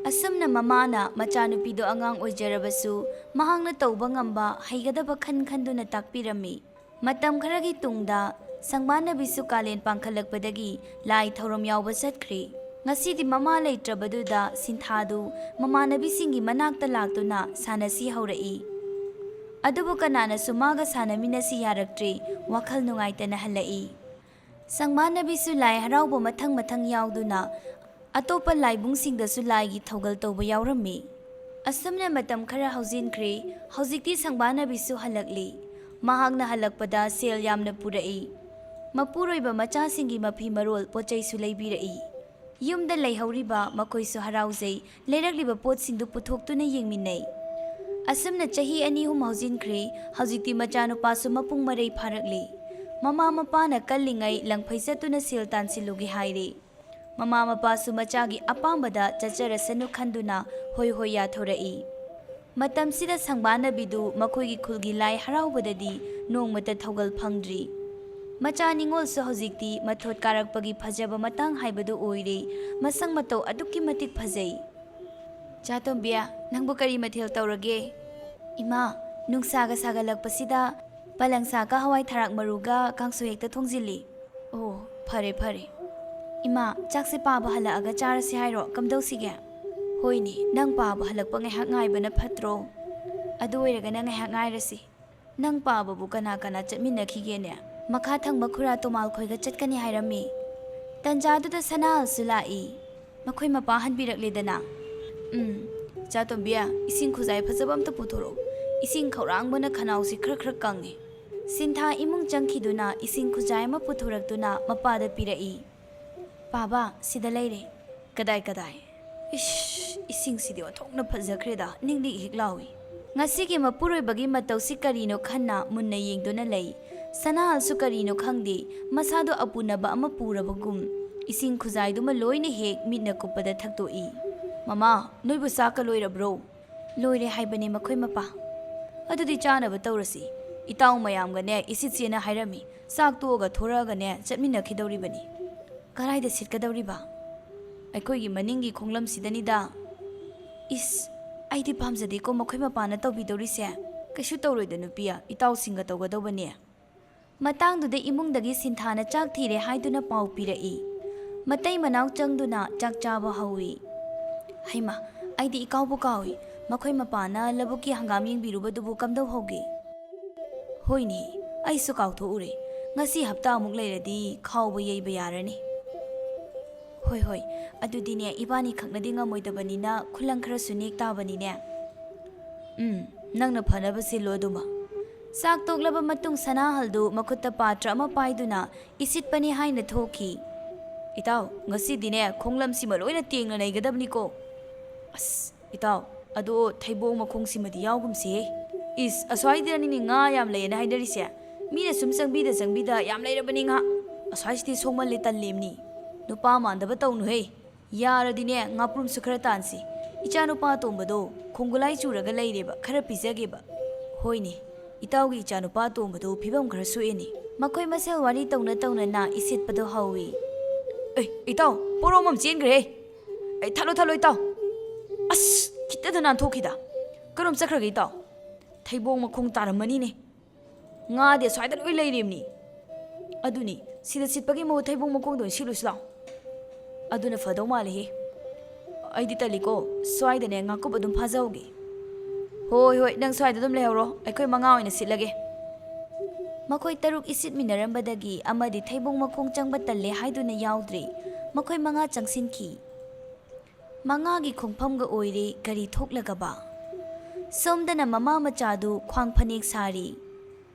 Asumna mamana machanupido angang oijarabasu mahangna tawba ngamba haigadaba khanduna takpirami. Matam kharagi tungda sangmanabisu kalen pangkhalakpadagi lai thorom yawba chatkri. Ngasidi mama leitrabaduda sinthadu mamanabisingi manakta laktuna sanasi haurai. Adubu kanana sumaga sanaminasi yaraktri wakhal nungaitana halai. Sangmanabisu lai harauba mathang yauduna atopa laibungsingdasu laigi thogal tawba yawrami. Asumna matam khara haujinkri haujikti sangmanabisu halakli. Mahagna halakpada sel yamna purai. Mapuroiba machasingi mapi marol pochai su leibirai. Yumda leihauriba makoisu harauzai leiragliba potsingdu puthoktuna yengminai. Asumna chahi ani hum haujinkri haujikti machanupasu mapung marai pharakli. Mama mapana kallingai langphaisatuna sel tansilugi haire. Mama mapasu machagi apambada chacharasanu khanduna hoi yathorai. Matamsida sangbanabidu makoigi khulgi lai haraubadadi nongmata thogal phangdri. Macha ningolsu hojikti mathot karakpagi phajaba matang haibadu oire masang matau adukki matik phajai. Chatombiya nangbu kari mathel tawrage? Ima nungsaga sagalakpasida palangsaka hawai tharak maruga kangsu hekta thongjili. Phare. Ima chakse paba halaaga charasi hairo kamdausiga? Hoini nang paba halakpa ngaihak ngaibana phatro. Adu oiragana ngaihak ngairasi. Nang paba bu kana chatminakhigene. Makha thangba khura tomal khoiga chatkani hairami. Tanjaduda sanal sulai. Makhoi mapa hanbirakledana. Chatombiya ising khuzai phajabamta puthoro. Ising khaurangbana khanausi khra kangi. Sintha imung changkhiduna ising khuzai ma puthoraktuna mapada pirai. Baba sida leire. Kadai. Ising sidi othokna phajakreda ningdi hiklawi. Ngasigi mapuroibagi matausi karino khanna munna yengduna lei. Sanal su karino khangdi masado apunaba ama purabagum. Ising khuzaiduma loine hek mitna kupada thakdoi. Mama noibu saka loirabro. Loire haibani makhoi mapa. Adudi chanaba tawrasi. Itaw mayamgane isitsena hairami. Saktoga thoragane chatmina khidoribani. Karaida sitkadoriba. Aikoigi maningi khonglam sidanida. Aidi pamjadi ko makhoi mapana tawbidorise. Kaishu tawroida nupiya itaw singa tawgadobane. ꯃꯇꯥꯡꯗꯨꯗ ꯏꯃꯨꯡꯗꯒꯤ ꯁꯤꯟꯊꯥꯅ ꯆꯥꯛ ꯊꯤꯔꯦ ꯍꯥꯏꯗꯨꯅ ꯄꯥꯎ ꯄꯤꯔꯛꯏ꯫ ꯃꯇꯩ ꯃꯅꯥꯎ ꯆꯪꯗꯨꯅ ꯆꯥꯛ ꯆꯥꯕ ꯍꯧꯏ꯫ ꯍꯩꯃꯥ, ꯑꯩꯗꯤ ꯏꯀꯥꯎꯕꯨ ꯀꯥꯎꯏ, ꯃꯈꯣꯏ ꯃꯄꯥꯅ ꯂꯧꯕꯨꯛꯀꯤ ꯍꯪꯒꯥꯝ ꯌꯦꯡꯕꯤꯔꯨꯕꯗꯨꯕꯨ ꯀꯝꯗꯧꯍꯧꯒꯦ? ꯍꯣꯏꯅꯦ, ꯑꯩꯁꯨ ꯀꯥꯎꯊꯣꯛꯎꯔꯦ, ꯉꯁꯤ ꯍꯞꯇꯥꯃꯨꯛ ꯂꯩꯔꯗꯤ ꯈꯥꯎꯕ ꯌꯩꯕ ꯌꯥꯔꯅꯤ꯫ ꯍꯣꯏ, ꯑꯗꯨꯗꯤꯅꯦ ꯏꯕꯥꯅꯤ ꯈꯛꯅꯗꯤ ꯉꯝꯃꯣꯏꯗꯕꯅꯤꯅ ꯈꯨꯂꯪ ꯈꯔꯁꯨ ꯅꯦꯛ ꯇꯥꯕꯅꯤꯅꯦ꯫ ꯅꯪꯅ ꯐꯅꯕ ꯁꯤꯜꯂꯣ ꯑꯗꯨꯃ꯫ ꯆꯥꯛ ꯇꯣꯛꯂꯕ ꯃꯇꯨꯡ ꯁꯅꯥꯍꯜꯗꯨ ꯃꯈꯨꯠꯇ ꯄꯥꯇ꯭ꯔ ꯑꯃ ꯄꯥꯏꯗꯨꯅ ꯏꯁꯤꯠꯄꯅꯤ ꯍꯥꯏꯅ ꯊꯣꯛꯈꯤ꯫ ꯏꯇꯥꯎ, ꯉꯁꯤꯗꯤꯅꯦ ꯈꯣꯡꯂꯝꯁꯤꯃ ꯂꯣꯏꯅ ꯇꯦꯡꯅ ꯅꯩꯒꯗꯕꯅꯤꯀꯣ꯫ ꯑꯁ ꯏꯇꯥꯎ, ꯑꯗꯣ ꯊꯩꯕꯣꯡ ꯃꯈꯣꯡꯁꯤꯃꯗꯤ ꯌꯥꯎꯒꯨꯝꯁꯤꯍꯦ꯫ ꯏꯁ, ꯑꯁ꯭ꯋꯥꯏꯗꯅꯤꯅꯦ ꯉꯥ ꯌꯥꯝ ꯂꯩꯌꯦꯅ ꯍꯥꯏꯅꯔꯤꯁꯦ, ꯃꯤꯅ ꯁꯨꯝ ꯆꯪꯕꯤꯗ ꯌꯥꯝ ꯂꯩꯔꯕꯅꯤ ꯉꯥ꯫ ꯑꯁ꯭ꯋꯥꯏꯁꯤꯗꯤ ꯁꯣꯛꯃꯜꯂꯦ, ꯇꯜꯂꯦꯝꯅꯤ꯫ ꯅꯨꯄꯥ ꯃꯥꯟꯗꯕ ꯇꯧꯅꯨꯍꯦ, ꯌꯥꯔꯗꯤꯅꯦ ꯉꯥꯄ꯭ꯔꯨꯝꯁꯨ ꯈꯔ ꯇꯥꯟꯁꯤ꯫ ꯏꯆꯥ ꯅꯨꯄꯥ ꯑꯇꯣꯝꯕꯗꯣ ꯈꯣꯡꯒꯨꯂꯥꯏ ꯆꯨꯔꯒ ꯂꯩꯔꯦꯕ, ꯈꯔ ꯄꯤꯖꯒꯦꯕ꯫ ꯍꯣꯏꯅꯦ, ꯏꯇꯥꯎꯒꯤ ꯏꯆꯥ ꯅꯨꯄꯥ ꯑꯇꯣꯝꯕꯗꯣ ꯐꯤꯕꯝ ꯈꯔ ꯁꯣꯛꯑꯦꯅꯦ꯫ ꯃꯈꯣꯏ ꯃꯁꯦꯜ ꯋꯥꯔꯤ ꯇꯧꯅ ꯏꯁꯤꯠꯄꯗꯣ ꯍꯧꯏ꯫ ꯏꯇꯥꯎ, ꯄꯣꯔꯣꯝ ꯑꯃ ꯆꯦꯟꯈ꯭ꯔꯦ꯫ ꯊꯠꯂꯣ ꯏꯇꯥꯎ꯫ ꯑꯁ, ꯈꯤꯇꯗ ꯅꯥꯟꯊꯣꯛꯈꯤꯗ꯫ ꯀꯔꯣꯝ ꯆꯠꯈ꯭ꯔꯒꯦ ꯏꯇꯥꯎ? ꯊꯩꯕꯣꯡ ꯃꯈꯣꯡ ꯇꯥꯔꯝꯃꯅꯤꯅꯦ꯫ ꯉꯥꯗꯤ ꯑꯁ꯭ꯋꯥꯏꯗ ꯂꯣꯏ ꯂꯩꯔꯤꯕꯅꯤ꯫ ꯑꯗꯨꯅꯤ, ꯁꯤꯗ ꯁꯤꯠꯄꯒꯤ ꯃꯍꯨꯠ ꯊꯩꯕꯣꯡ ꯃꯈꯣꯡꯗ ꯑꯣꯏꯅ ꯁꯤꯠꯂꯨꯁꯤ ꯂꯥꯎ꯫ ꯑꯗꯨꯅ ꯐꯗꯧ ꯃꯥꯜꯂꯦꯍꯦ꯫ ꯑꯩꯗꯤ ꯇꯜꯂꯤꯀꯣ, ꯁ꯭ꯋꯥꯏꯗꯅꯦ ꯉꯥꯀꯨꯞ ꯑꯗꯨꯝ ꯐꯥꯖꯍꯧꯒꯦ꯫ ꯍꯣꯏ, ꯅꯪ ꯁ꯭ꯋꯥꯏꯗ ꯑꯗꯨꯝ ꯂꯩꯍꯧꯔꯣ, ꯑꯩꯈꯣꯏ 5 ꯑꯣꯏꯅ ꯁꯤꯠꯂꯒꯦ꯫ ꯃꯈꯣꯏ 6 ꯏꯁꯤꯠꯃꯤꯟꯅꯔꯝꯕꯗꯒꯤ ꯑꯃꯗꯤ ꯊꯩꯕꯣꯡ ꯃꯈꯣꯡ ꯆꯪꯕ ꯇꯜꯂꯦ ꯍꯥꯏꯗꯨꯅ ꯌꯥꯎꯗ꯭ꯔꯦ꯫ ꯃꯈꯣꯏ 5 ꯆꯪꯁꯤꯟꯈꯤ꯫ 5ꯒꯤ ꯈꯣꯡꯐꯝꯒ ꯑꯣꯏꯔꯦ ꯀꯔꯤ ꯊꯣꯛꯂꯒꯕ? ꯁꯣꯝꯗꯅ ꯃꯃꯥ ꯃꯆꯥꯗꯨ ꯈ꯭ꯋꯥꯡ ꯐꯅꯦꯛ ꯁꯥꯔꯤ꯫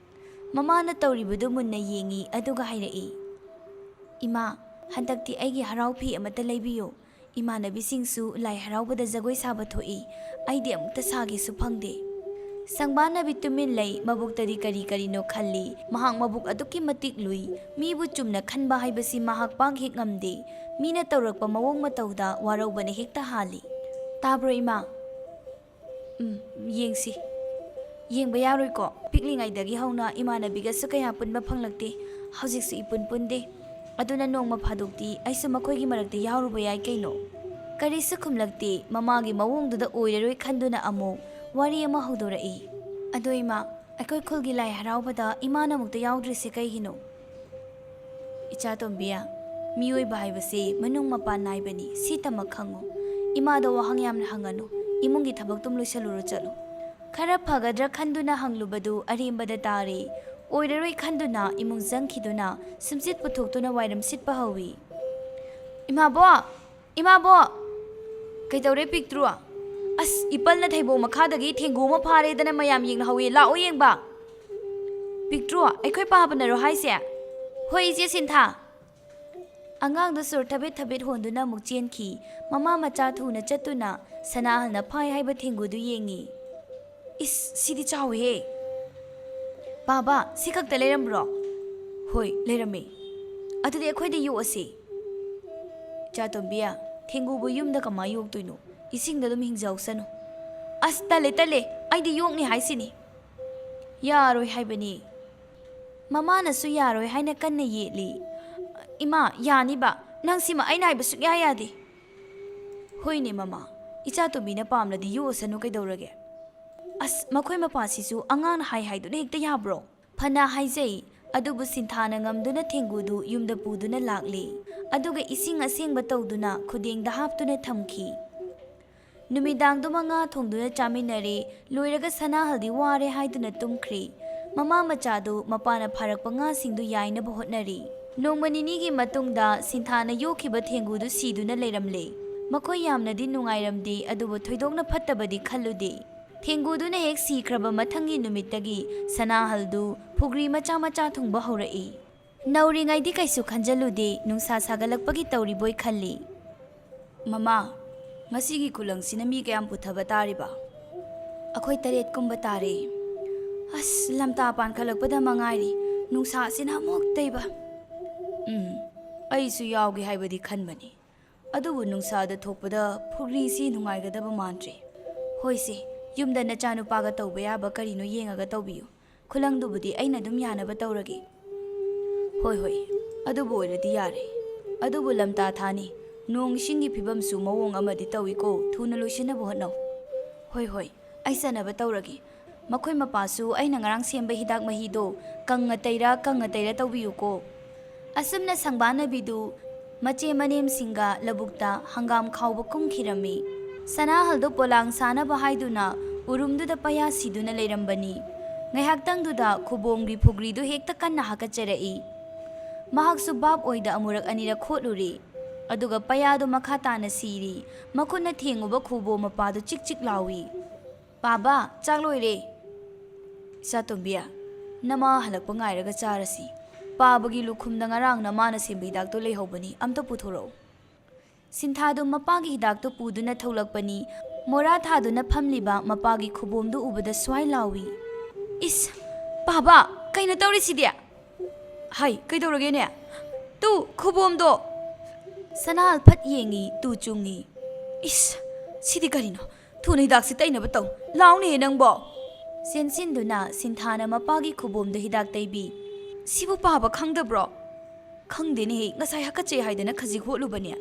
ꯃꯃꯥꯅ ꯇꯧꯔꯤꯕꯗꯨ ꯃꯨꯟꯅ ꯌꯦꯡꯉꯤ, ꯑꯗꯨꯒ ꯍꯥꯏꯔꯛꯏ, ꯏꯃꯥ, ꯍꯟꯗꯛꯇꯤ ꯑꯩꯒꯤ ꯍꯔꯥꯎ ꯐꯤ ꯑꯃꯠꯇ ꯂꯩꯕꯤꯌꯨ꯫ ꯏꯃꯥꯟꯅꯕꯤꯁꯤꯡꯁꯨ ꯂꯥꯏ ꯍꯔꯥꯎꯕꯗ ꯖꯒꯣꯏ ꯁꯥꯕ ꯊꯣꯛꯏ, ꯑꯩꯗꯤ ꯑꯃꯨꯛꯇ ꯁꯥꯒꯦꯁꯨ ꯐꯪꯗꯦ꯫ ꯁꯪꯕꯥꯅꯕꯤ ꯇꯨꯃꯤꯟ ꯂꯩ, ꯃꯕꯨꯛꯇꯗꯤ ꯀꯔꯤꯅꯣ ꯈꯜꯂꯤ꯫ ꯃꯍꯥꯛ ꯃꯕꯨꯛ ꯑꯗꯨꯛꯀꯤ ꯃꯇꯤꯛ ꯂꯨꯏ, ꯃꯤꯕꯨ ꯆꯨꯝꯅ ꯈꯟꯕ ꯍꯥꯏꯕꯁꯤ ꯃꯍꯥꯛ ꯄꯥꯛ ꯍꯦꯛ ꯉꯝꯗꯦ꯫ ꯃꯤꯅ ꯇꯧꯔꯛꯄ ꯃꯑꯣꯡ ꯃꯇꯧꯗ ꯋꯥꯔꯧꯕꯅ ꯍꯦꯛꯇ ꯍꯥꯜꯂꯤ꯫ ꯇꯥꯕ꯭ꯔꯣ ꯏꯃꯥ? ꯌꯦꯡꯁꯤ꯫ ꯌꯦꯡꯕ ꯌꯥꯔꯣꯏꯀꯣ? ꯄꯤꯛꯂꯤꯉꯩꯗꯒꯤ ꯍꯧꯅ ꯏꯃꯥꯟꯅꯕꯤꯒꯁꯨ ꯀꯌꯥ ꯄꯨꯟꯕ ꯐꯪꯂꯛꯇꯦ, ꯍꯧꯖꯤꯛꯁꯨ ꯏꯄꯨꯟ ꯄꯨꯟꯗꯦ꯫ ꯑꯗꯨꯅ ꯅꯣꯡꯃ ꯐꯥꯗꯣꯛꯇꯤ ꯑꯩꯁꯨ ꯃꯈꯣꯏꯒꯤ ꯃꯔꯛꯇ ꯌꯥꯎꯔꯨꯕ ꯌꯥꯏ ꯀꯩꯅꯣ? ꯀꯔꯤꯁꯨ ꯈꯨꯝꯂꯛꯇꯦ꯫ ꯃꯃꯥꯒꯤ ꯃꯑꯣꯡꯗꯨꯗ ꯑꯣꯏꯔꯔꯣꯏ ꯈꯟꯗꯨꯅ ꯑꯃꯨꯛ ꯋꯥꯔꯤ ꯑꯃ ꯍꯧꯗꯣꯔꯛꯏ꯫ ꯑꯗꯣ ꯏꯃꯥ, ꯑꯩꯈꯣꯏ ꯈꯨꯜꯒꯤ ꯂꯥꯏ ꯍꯔꯥꯎꯕꯗ ꯏꯃꯥꯅ ꯑꯃꯨꯛꯇ ꯌꯥꯎꯗ꯭ꯔꯤꯁꯦ ꯀꯩꯒꯤꯅꯣ? ꯏꯆꯥꯇꯣꯝꯕꯤ, ꯃꯤꯑꯣꯏꯕ ꯍꯥꯏꯕꯁꯦ ꯃꯅꯨꯡ ꯃꯄꯥꯟ ナꯏꯕꯅꯤ, ꯁꯤꯇꯃꯛ ꯈꯪꯉꯨ꯫ ꯏꯃꯥꯗ ꯋꯥꯍꯪ ꯌꯥꯝꯅ ꯍꯪꯒꯅꯨ, ꯏꯃꯨꯡꯒꯤ ꯊꯕꯛꯇꯨꯝ ꯂꯣꯏꯁꯜꯂꯨꯔꯣ, ꯆꯠꯂꯣ꯫ ꯈꯔ ꯐꯒꯗ꯭ꯔꯥ ꯈꯟꯗꯨꯅ ꯍꯪꯂꯨꯕꯗꯨ ꯑꯔꯦꯝꯕꯗ ꯇꯥꯔꯦ꯫ ꯑꯣꯏꯔꯔꯣꯏ ꯈꯟꯗꯨꯅ ꯏꯃꯨꯡ ꯆꯪꯈꯤꯗꯨꯅ ꯁꯨꯝꯆꯤꯠ ꯄꯨꯊꯣꯛꯇꯨꯅ ꯋꯥꯏꯔꯝ ꯁꯤꯠꯄ ꯍꯧꯏ꯫ ꯏꯃꯥꯕꯣ! ꯀꯩꯗꯧꯔꯦ ꯄꯤꯛꯇ꯭ꯔꯨ? ꯑꯁ, ꯏꯄꯜꯅ ꯊꯩꯕꯣꯡ ꯃꯈꯥꯗꯒꯤ ꯊꯦꯡꯒꯨ ꯑꯃ ꯐꯥꯔꯦꯗꯅ ꯃꯌꯥꯝ ꯌꯦꯡꯅꯍꯧꯏ, ꯂꯥꯛꯑꯣ ꯌꯦꯡꯕ꯫ ꯄꯤꯛꯇ꯭ꯔꯨ, ꯑꯩꯈꯣꯏ ꯄꯥꯕꯅꯔꯣ ꯍꯥꯏꯁꯦ? ꯍꯣꯏ ꯏꯆꯦ ꯁꯤꯟꯊꯥ꯫ ꯑꯉꯥꯡꯗꯨ ꯁꯣꯔ ꯊꯕꯦꯠ ꯍꯣꯟꯗꯨꯅ ꯑꯃꯨꯛ ꯆꯦꯟꯈꯤ꯫ ꯃꯃꯥ ꯃꯆꯥ ꯊꯨꯅ ꯆꯠꯇꯨꯅ ꯁꯅꯥꯍꯜꯅ ꯐꯥꯏ ꯍꯥꯏꯕ ꯊꯦꯡꯒꯨꯗꯨ ꯌꯦꯡꯉꯤ꯫ ꯏꯁ, ꯁꯤꯗꯤ ꯆꯥꯎꯋꯤꯍꯦ! ꯕꯥꯕꯥ, ꯁꯤ ꯈꯛꯇ ꯂꯩꯔꯝꯕ꯭ꯔꯣ? ꯍꯣꯏ, ꯂꯩꯔꯝꯃꯦ꯫ ꯑꯗꯨꯗꯤ ꯑꯩꯈꯣꯏꯗ ꯌꯣꯛꯑꯁꯤ꯫ ꯏꯆꯥꯇꯣꯝꯕꯤ, ꯊꯦꯡꯒꯨꯕꯨ ꯌꯨꯝꯗ ꯀꯃꯥꯏ ꯌꯣꯛꯇꯣꯏꯅꯣ? ꯏꯁꯤꯡꯗ ꯑꯗꯨꯝ ꯍꯤꯡꯖꯍꯧꯁꯅꯨ꯫ ꯑꯁ, ꯇꯜꯂꯦ, ꯑꯩꯗꯤ ꯌꯣꯛꯅꯤ ꯍꯥꯏꯁꯤꯅꯤ꯫ ꯌꯥꯔꯣꯏ ꯍꯥꯏꯕꯅꯤ꯫ ꯃꯃꯥꯅꯁꯨ ꯌꯥꯔꯣꯏ ꯍꯥꯏꯅ ꯀꯟꯅ ꯌꯦꯠꯂꯤ꯫ ꯏꯃꯥ, ꯌꯥꯅꯤꯕ, ꯅꯪ ꯁꯤꯃ ꯑꯩꯅ ꯍꯥꯏꯕ ꯁꯨꯛꯌꯥ ꯌꯥꯗꯦ꯫ ꯍꯣꯏꯅꯦ ꯃꯃꯥ, ꯏꯆꯥꯇꯣꯝꯕꯤꯅ ꯄꯥꯝꯂꯗꯤ ꯌꯣꯛꯑꯁꯅꯨ ꯀꯩꯗꯧꯔꯒꯦ? ꯑꯁ, ꯃꯈꯣꯏ ꯃꯄꯥꯁꯤꯁꯨ ꯑꯉꯥꯡꯅ ꯍꯥꯏꯗꯨꯅ ꯍꯦꯛꯇ ꯌꯥꯕ꯭ꯔꯣ? ꯐꯅ ꯍꯥꯏꯖꯩ, ꯑꯗꯨꯕꯨ ꯁꯤꯟꯊꯥꯅ ꯉꯝꯗꯨꯅ ꯊꯦꯡꯒꯨꯗꯨ ꯌꯨꯝꯗ ꯄꯨꯗꯨꯅ ꯂꯥꯛꯂꯤ꯫ ꯑꯗꯨꯒ ꯏꯁꯤꯡ ꯑꯁꯦꯡꯕ ꯇꯧꯗꯨꯅ ꯈꯨꯗꯦꯡꯗ ꯍꯥꯞꯇꯨꯅ ꯊꯝꯈꯤ꯫ ꯅꯨꯃꯤꯗꯥꯡꯗꯨꯃ ꯉꯥ ꯊꯣꯡꯗꯨꯅ ꯆꯥꯃꯤꯟꯅꯔꯦ꯫ ꯂꯣꯏꯔꯒ ꯁꯅꯥꯍꯜꯗꯤ ꯋꯥꯔꯦ ꯍꯥꯏꯗꯨꯅ ꯇꯨꯝꯈ꯭ꯔꯦ꯫ ꯃꯃꯥ ꯃꯆꯥꯗꯨ ꯃꯄꯥꯅ ꯐꯥꯔꯛꯄ ꯉꯥꯁꯤꯡꯗꯨ ꯌꯥꯏꯅꯕ ꯍꯣꯠꯅꯔꯤ꯫ ꯅꯣꯡꯃ ꯅꯤꯅꯤꯒꯤ ꯃꯇꯨꯡꯗ ꯁꯤꯟꯊꯥꯅ ꯌꯣꯛꯈꯤꯕ ꯊꯦꯡꯒꯨꯗꯨ ꯁꯤꯗꯨꯅ ꯂꯩꯔꯝꯂꯦ꯫ ꯃꯈꯣꯏ ꯌꯥꯝꯅꯗꯤ ꯅꯨꯡꯉꯥꯏꯔꯝꯗꯦ, ꯑꯗꯨꯕꯨ ꯊꯣꯏꯗꯣꯛꯅ ꯐꯠꯇꯕꯗꯤ ꯈꯜꯂꯨꯗꯦ꯫ ꯊꯦꯡꯒꯨꯗꯨꯅ ꯍꯦꯛ ꯁꯤꯈ꯭ꯔꯕ ꯃꯊꯪꯒꯤ ꯅꯨꯃꯤꯠꯇꯒꯤ ꯁꯅꯥꯍꯜꯗꯨ ꯐꯨꯒ꯭ꯔꯤ ꯃꯆꯥ ꯊꯨꯡꯕ ꯍꯧꯔꯛꯏ꯫ ꯅꯧꯔꯤꯉꯩꯗꯤ ꯀꯩꯁꯨ ꯈꯟꯖꯜꯂꯨꯗꯦ, ꯅꯨꯡꯁꯥ ꯁꯥꯒꯠꯂꯛꯄꯒꯤ ꯇꯧꯔꯤꯕꯣꯏ ꯈꯜꯂꯤ꯫ ꯃꯃꯥ, ꯉꯁꯤꯒꯤ ꯈꯨꯂꯪꯁꯤꯅ ꯃꯤ ꯀꯌꯥꯝ ꯄꯨꯊꯕ ꯇꯥꯔꯤꯕ? ꯑꯩꯈꯣꯏ 8 ꯇꯥꯔꯦ꯫ ꯑꯁ, ꯂꯝꯇꯥ ꯄꯥꯟꯈꯠꯂꯛꯄꯗ ꯃꯉꯥꯏꯔꯤ, ꯅꯨꯡꯁꯥꯁꯤꯅ ꯑꯃꯨꯛ ꯇꯩꯕ꯫ ꯑꯩꯁꯨ ꯌꯥꯎꯒꯦ ꯍꯥꯏꯕꯗꯤ ꯈꯟꯕꯅꯤ, ꯑꯗꯨꯕꯨ ꯅꯨꯡꯁꯥꯗ ꯊꯣꯛꯄꯗ ꯐꯨꯒ꯭ꯔꯤꯁꯤ ꯅꯨꯡꯉꯥꯏꯒꯗꯕ ꯃꯥꯟꯗ꯭ꯔꯦ꯫ ꯍꯣꯏꯁꯦ, ꯌꯨꯝꯗ ꯅꯆꯥꯅꯨꯄꯥꯒ ꯇꯧꯕ ꯌꯥꯕ ꯀꯔꯤꯅꯣ ꯌꯦꯡꯉꯒ ꯇꯧꯕꯤꯌꯨ꯫ ꯈꯨꯂꯪꯗꯨꯕꯨꯗꯤ ꯑꯩꯅ ꯑꯗꯨꯝ ꯌꯥꯅꯕ ꯇꯧꯔꯒꯦ꯫ ꯍꯣꯏ, ꯑꯗꯨꯕꯨ ꯑꯣꯏꯔꯗꯤ ꯌꯥꯔꯦ꯫ ꯑꯗꯨꯕꯨ ꯂꯝꯇꯥ ꯊꯥꯅꯤ, ꯅꯣꯡ ꯏꯁꯤꯡꯒꯤ ꯐꯤꯕꯝꯁꯨ ꯃꯑꯣꯡ ꯑꯃꯗꯤ ꯇꯧꯏꯀꯣ, ꯊꯨꯅ ꯂꯣꯏꯁꯤꯟꯅꯕ ꯍꯣꯠꯅꯧ꯫ ꯍꯣꯏ, ꯑꯩ ꯆꯠꯅꯕ ꯇꯧꯔꯒꯦ꯫ Makhoi mapasu aina ngarang semba hidak mahido kanga teira taubiuko. Asumna sangbana bidu mache manem singa labukta hangam khawba kumkhirami. Sanahaldo polang sana bahaiduna urumduda paya siduna leirambani. Ngayhaktangduda khubomgri phugridu hekta kanna hakacharei. Mahaksu bab oida amurak anira khotluri. Aduga payado makhatana siri. Makhuna thenguba khubo mapadu chik lawi. Baba, chakloire. Isa tumbiya, nama halakpa ngairaga charasi. Pabagi lukhumda ngarang na mana semba hidakto leihobani amta puthoro. Sinthadu mapagi hidakto puduna tholakpani. Mora thaduna phamliba mapagi khubomdu ubada swai lawi. Is, Baba, kaina taurisidia? Hai, kaidoragene? Tu khubomdo. Sanal phat yengi tu chungi. Is, sidi karino. Thuna hidaksi tainaba taw. Launi nangbo. Sensinduna sinthana mapagi khubomda hidak taibi. Sibu Baba khangdabro? Khangdeni he ngasai hakache haidana khajik hotlubani.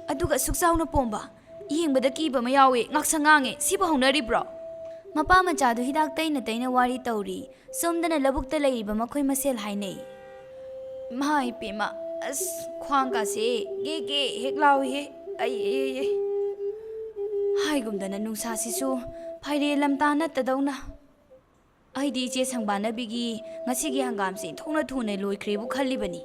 Aduga suksauna pomba. Yengbada kiba mayawe ngaksangange sibu haunaribro. Mapa machadu hidak taina wari tauri. Somdana labukta leiba makhoi masel hainei. Mai pima as khwanga se ge hek lawi he ai hai gumdana nungsa sisu phaire lamtana tadawna. Aidi che sangbana bigi ngasigi hangam se thona thune loikhrebu khallibani.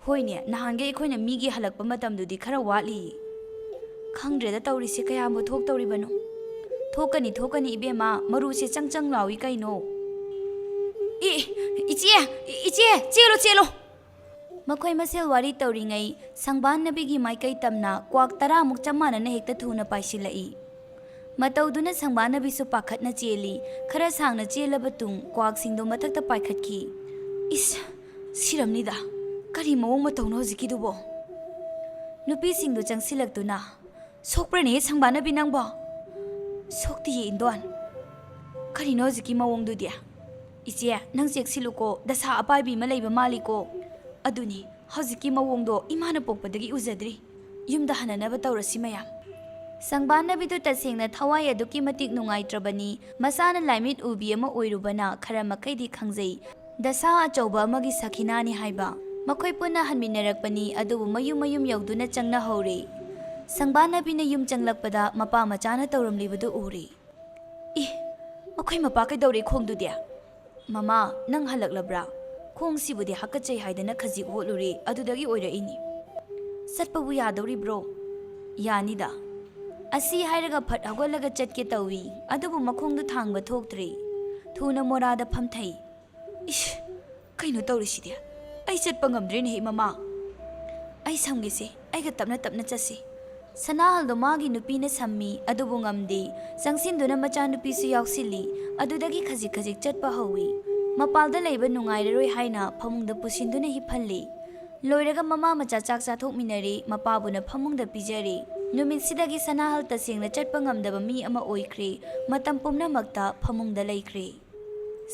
Hoine nahange ikhoina migi halakpa matamdudi khara watli. Khangdreda tawrisi kayambo thok tawribano. Thokani ibema maru se changchang lawi kaino. Iche chelo. Makhoi masel wari tawringai sangban nabigi maikai tamna kwak tara muk chamana na hekta thuna paisilai. Matauduna sangban nabisu pakhatna cheli khara sangna chelaba tung kwak singdo mathakta paikhatki. Is siramnida kari mawong matawna hojiki-dubo. Nupi singdo changsilaktuna sokprane sangban nabi nangbo. Sokti ye indon. Kari no hojiki mawong dudia. Iche nang cheksiluko dasa apaibi malaiba maliko. Aduni hojiki mawongdo imana pokpadagi uzadri. Yumda hananaba tawrasi mayam. Sangbana bidu tasengna thawai aduki matik nungaitrabani masana laimit ubi ama oirubana khara makaidi khangjai. Dasa achauba amagi sakhinani haiba. Makhoi punna hanminarakpani adubu mayum yauduna changna hore. Sangbana bina yum changlakpada mapa machana tawramlibudu uri. Makhoi mapa kaidawre khongdudia. Mama nang halaklabra. Khong sibudi hakachai haidana khajik hotluri adudagi oiraini. Satpabu yadawri bro. Yanida. Asi hairaga phat hagolaga chatke tawi adubu makhongdu thangba thoktri. Thuna morada phamthai. Ish kaino tawrisidia. Ai chatpa ngamdreni he mama. Ai samgese aiga tapna chasi. Sanahaldo magi nupina sammi adubu ngamdi sangsinduna macha nupisu yausili adudagi khajik chatpa hawi. Mapalda leiba nungairaroi haina phamungda pusinduna hiphalli. Loiraga mama macha chak chathokminari mapabuna phamungda pijari. Numitsidagi sanahal tasengna chatpa ngamdaba mi ama oikhre matam pumnamakta phamungda laikhre.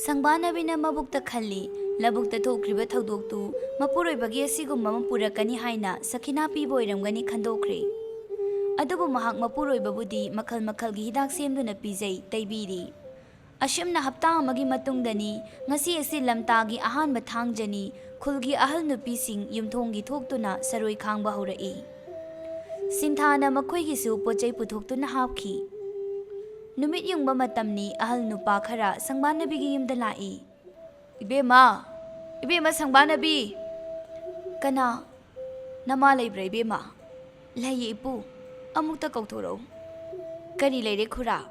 Sangbana bina mabukta khalli labukta thokriba thodoktu mapuroibagi asigumba mapurakani haina sakhina pibo oiramgani khandokre. Adubu mahak mapuroibabudi makhalgi hidak semduna pijai taibiri. Ashimna hapta amagi matungdani ngasi asi lamtagi ahanba thangjani khulgi ahal nupising yumthonggi thoktuna saroi khangba horai. Sinthana makhoigisu pochai puthoktuna hapki. Numit yungba matamni ahal nupa khara sangbanabi yumda lai. Ibema sangbanabi. Kana nama leibra ibema. Lai ipu amukta kauthoro. Kari leire khura.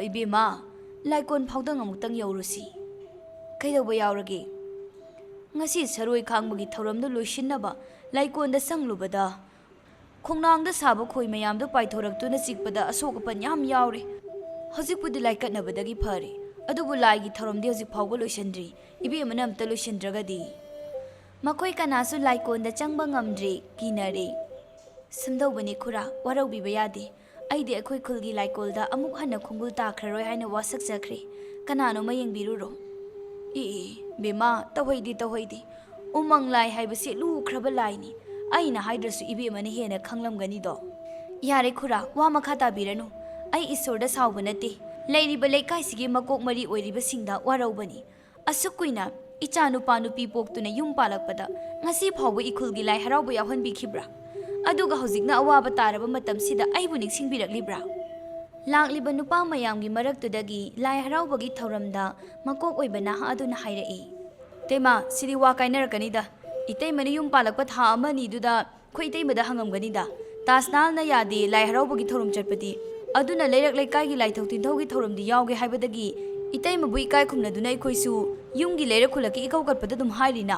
Ibema Laikon Powdang amutang yaurusi. Kaidawba yaurage. Ngasi saroi khangmagi thauramdo loisinaba Laikon da sanglubada. Khongnang da saba khoi mayamdo paithoraktuna chikpada asokapan yam yaure. Hojikpudi laikatnabadagi phare. Adubu laigi thauramdi hojik phawba loisandri. Ibe amana amta loisandragadi. Makhoi kanasu Laikon da changba ngamdre kinare. Samdawbani khura waraubiba yade. Aidi akhoi khulgi laikolda amuk hana khungul takhraroi haina wasak chakre kanano mayeng biruro bema tawhaidi umang lai haibasi LUKHRABI laini aina haidrasu ibe mani hena khanglamgani do yare khura wa makha tabiranu ai isorda sawba nate ꯂꯩꯔꯤꯕ ꯂꯩꯀꯥꯏꯁꯤꯒꯤ ꯃꯀꯣꯛ ꯃꯔꯤ ꯑꯣꯏꯔꯤꯕꯁꯤꯡꯗ ꯋꯥꯔꯧꯕꯅꯤ꯫ ꯑꯁꯨꯛ ꯀꯨꯏꯅ ꯏꯆꯥ ꯅꯨꯄꯥ ꯅꯨꯄꯤ ꯄꯣꯛꯇꯨꯅ ꯌꯨꯝ ꯄꯥꯜꯂꯛꯄꯗ ꯉꯁꯤ ꯐꯥꯎꯕ ꯏꯈꯨꯜꯒꯤ ꯂꯥꯏ ꯍꯔꯥꯎꯕ ꯌꯥꯎꯍꯟꯕꯤꯈꯤꯕ꯭ꯔꯥ? ꯑꯗꯨꯒ ꯍꯧꯖꯤꯛꯅ ꯑꯋꯥꯕ ꯇꯥꯔꯕ ꯃꯇꯝꯁꯤꯗ ꯑꯩꯕꯨ ꯅꯤꯡꯁꯤꯡꯕꯤꯔꯛꯂꯤꯕ꯭ꯔꯥ? ꯂꯥꯛꯂꯤꯕ ꯅꯨꯄꯥ ꯃꯌꯥꯝꯒꯤ ꯃꯔꯛꯇꯨꯗꯒꯤ ꯂꯥꯏ ꯍꯔꯥꯎꯕꯒꯤ ꯊꯧꯔꯝꯗ ꯃꯀꯣꯛ ꯑꯣꯏꯕ ꯅꯍꯥ ꯑꯗꯨꯅ ꯍꯥꯏꯔꯛꯏ, "ꯏꯇꯩꯃ, ꯁꯤꯗꯤ ꯋꯥ ꯀꯥꯏꯅꯔꯛꯀꯅꯤꯗ꯫ ꯏꯇꯩꯃꯅ ꯌꯨꯝ ꯄꯥꯜꯂꯛꯄ ꯊꯥ ꯑꯃꯅꯤꯗꯨꯗ ꯑꯩꯈꯣꯏ ꯏꯇꯩꯃꯗ ꯍꯪꯉꯝꯒꯅꯤꯗ꯫ ꯇꯥꯁꯅꯥꯜꯅ ꯌꯥꯗꯦ ꯂꯥꯏ ꯍꯔꯥꯎꯕꯒꯤ ꯊꯧꯔꯝ ꯆꯠꯄꯗꯤ, ꯑꯗꯨꯅ ꯂꯩꯔꯛ ꯂꯩꯀꯥꯏꯒꯤ ꯂꯥꯏꯊꯣꯛ ꯇꯤꯟꯊꯧꯒꯤ ꯊꯧꯔꯝꯗꯤ ꯌꯥꯎꯒꯦ ꯍꯥꯏꯕꯗꯒꯤ ꯏꯇꯩꯃꯕꯨ ꯏꯀꯥꯏ ꯈꯨꯝꯅꯗꯨꯅ ꯑꯩꯈꯣꯏꯁꯨ ꯌꯨꯝꯒꯤ ꯂꯩꯔꯛ ꯈꯨꯜꯂꯛꯀꯤ ꯏꯀꯧ ꯀꯠꯄꯗ ꯑꯗꯨꯝ ꯍꯥꯏꯔꯤꯅ꯫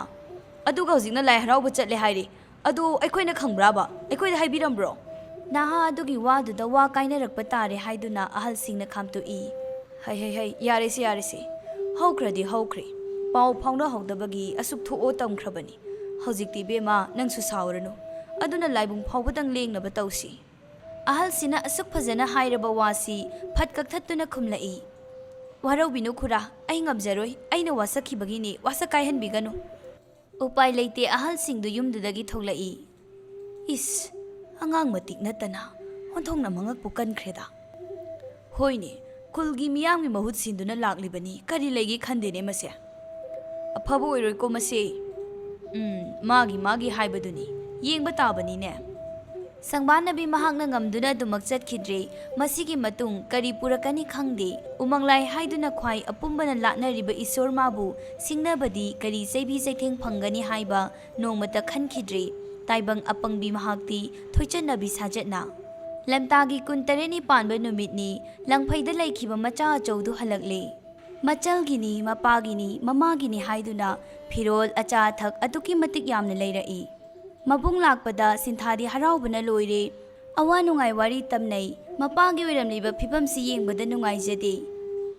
ꯑꯗꯨꯒ ꯍꯧꯖꯤꯛꯅ ꯂꯥꯏ ꯍꯔꯥꯎꯕ ꯆꯠꯂꯦ ꯍꯥꯏꯔꯤ꯫ ꯑꯗꯨ ꯑꯩꯈꯣꯏꯅ ꯈꯪꯕ꯭ꯔꯥꯕ? ꯑꯩꯈꯣꯏꯗ ꯍꯥꯏꯕꯤꯔꯝꯕ꯭ꯔꯣ?" ꯅꯍꯥ ꯑꯗꯨꯒꯤ ꯋꯥꯗꯨꯗ ꯋꯥ ꯀꯥꯏꯅꯔꯛꯄ ꯇꯥꯔꯦ ꯍꯥꯏꯗꯨꯅ ꯑꯍꯜꯁꯤꯡꯅ ꯈꯥꯝꯇꯣꯛꯏ꯫ "ꯍꯩ ꯌꯥꯔꯦꯁꯦ ꯍꯧꯈ꯭ꯔꯗꯤ ꯍꯧꯈ꯭ꯔꯦ, ꯄꯥꯎ ꯐꯥꯎꯅꯍꯧꯗꯕꯒꯤ ꯑꯁꯨꯛ ꯊꯣꯛꯑꯣ ꯇꯝꯈ꯭ꯔꯕꯅꯤ꯫ ꯍꯧꯖꯤꯛꯇꯤ ꯏꯕꯦꯝꯃ ꯅꯪꯁꯨ ꯁꯥꯎꯔꯅꯨ, ꯑꯗꯨꯅ ꯂꯥꯏꯕꯨꯡ ꯐꯥꯎꯕꯗꯪ ꯂꯦꯡꯅꯕ ꯇꯧꯁꯤ." ꯑꯍꯜꯁꯤꯅ ꯑꯁꯨꯛ ꯐꯖꯅ ꯍꯥꯏꯔꯕ ꯋꯥꯁꯤ ꯐꯠ ꯀꯛꯊꯠꯇꯨꯅ ꯈꯨꯝꯂꯛꯏ, "ꯋꯥꯔꯧꯕꯤꯅꯨ ꯈꯨꯔꯥ, ꯑꯩ ꯉꯝꯖꯔꯣꯏ, ꯑꯩꯅ ꯋꯥꯁꯛꯈꯤꯕꯒꯤꯅꯤ, ꯋꯥꯁꯛ ꯀꯥꯏꯍꯟꯕꯤꯒꯅꯨ." ꯎꯄꯥꯏ ꯂꯩꯇꯦ ꯑꯍꯜꯁꯤꯡꯗꯨ ꯌꯨꯝꯗꯨꯗꯒꯤ ꯊꯣꯛꯂꯛꯏ꯫ "ꯏꯁ, ꯑꯉꯥꯡ ꯃꯇꯤꯛ ꯅꯠꯇꯅ ꯑꯣꯟꯊꯣꯛꯅ ꯃꯉꯛꯄꯨ ꯀꯟꯈ꯭ꯔꯦꯗ꯫ ꯍꯣꯏꯅꯦ, ꯈꯨꯜꯒꯤ ꯃꯤꯌꯥꯝꯒꯤ ꯃꯍꯨꯠ ꯁꯤꯟꯗꯨꯅ ꯂꯥꯛꯂꯤꯕꯅꯤ, ꯀꯔꯤ ꯂꯩꯒꯦ ꯈꯟꯗꯦꯅꯦ ꯃꯁꯦ꯫ ꯑꯐꯕ ꯑꯣꯏꯔꯣꯏꯀꯣ ꯃꯁꯦ꯫ ꯃꯥꯒꯤ ꯍꯥꯏꯕꯗꯨꯅꯤ, ꯌꯦꯡꯕ ꯇꯥꯕꯅꯤꯅꯦ." ꯁꯪꯕꯥꯟꯅꯕꯤ ꯃꯍꯥꯛꯅ ꯉꯝꯗꯨꯅ ꯑꯗꯨꯃꯛ ꯆꯠꯈꯤꯗ꯭ꯔꯦ꯫ ꯃꯁꯤꯒꯤ ꯃꯇꯨꯡ ꯀꯔꯤ ꯄꯨꯔꯛꯀꯅꯤ ꯈꯪꯗꯦ꯫ ꯎꯃꯪ ꯂꯥꯏ ꯍꯥꯏꯗꯨꯅ ꯈ꯭ꯋꯥꯏ ꯑꯄꯨꯝꯕꯅ ꯂꯥꯠꯅꯔꯤꯕ ꯏꯁꯣꯔ ꯃꯥꯕꯨ ꯁꯤꯡꯅꯕꯗꯤ ꯀꯔꯤ ꯆꯩꯕꯤ ꯆꯩꯊꯦꯡ ꯐꯪꯒꯅꯤ ꯍꯥꯏꯕ ꯅꯣꯡꯃꯇ ꯈꯟꯈꯤꯗ꯭ꯔꯦ ꯇꯥꯏꯕꯪ ꯑꯄꯪꯕꯤ ꯃꯍꯥꯛꯇꯤ ꯊꯣꯏꯆꯠꯅꯕꯤ ꯁꯥꯖꯠꯅ꯫ ꯂꯝꯇꯥꯒꯤ 19ꯅꯤ ꯄꯥꯟꯕ ꯅꯨꯃꯤꯠꯅꯤ꯫ ꯂꯪꯐꯩꯗ ꯂꯩꯈꯤꯕ ꯃꯆꯥ ꯑꯆꯧꯗꯨ ꯍꯜꯂꯛꯂꯦ꯫ ꯃꯆꯜꯒꯤꯅꯤ, ꯃꯄꯥꯒꯤꯅꯤ, ꯃꯃꯥꯒꯤꯅꯤ ꯍꯥꯏꯗꯨꯅ ꯐꯤꯔꯣꯜ ꯑꯆꯥ ꯑꯊꯛ ꯑꯗꯨꯛꯀꯤ ꯃꯇꯤꯛ ꯌꯥꯝꯅ ꯂꯩꯔꯛꯏ꯫ ꯃꯕꯨꯡ ꯂꯥꯛꯄꯗ ꯁꯤꯟꯊꯥꯗꯤ ꯍꯔꯥꯎꯕꯅ ꯂꯣꯏꯔꯦ꯫ ꯑꯋꯥ ꯅꯨꯡꯉꯥꯏ ꯋꯥꯔꯤ ꯇꯝꯅꯩ꯫ ꯃꯄꯥꯒꯤ ꯑꯣꯏꯔꯝꯂꯤꯕ ꯐꯤꯕꯝꯁꯤ ꯌꯦꯡꯕꯗ ꯅꯨꯡꯉꯥꯏꯖꯗꯦ꯫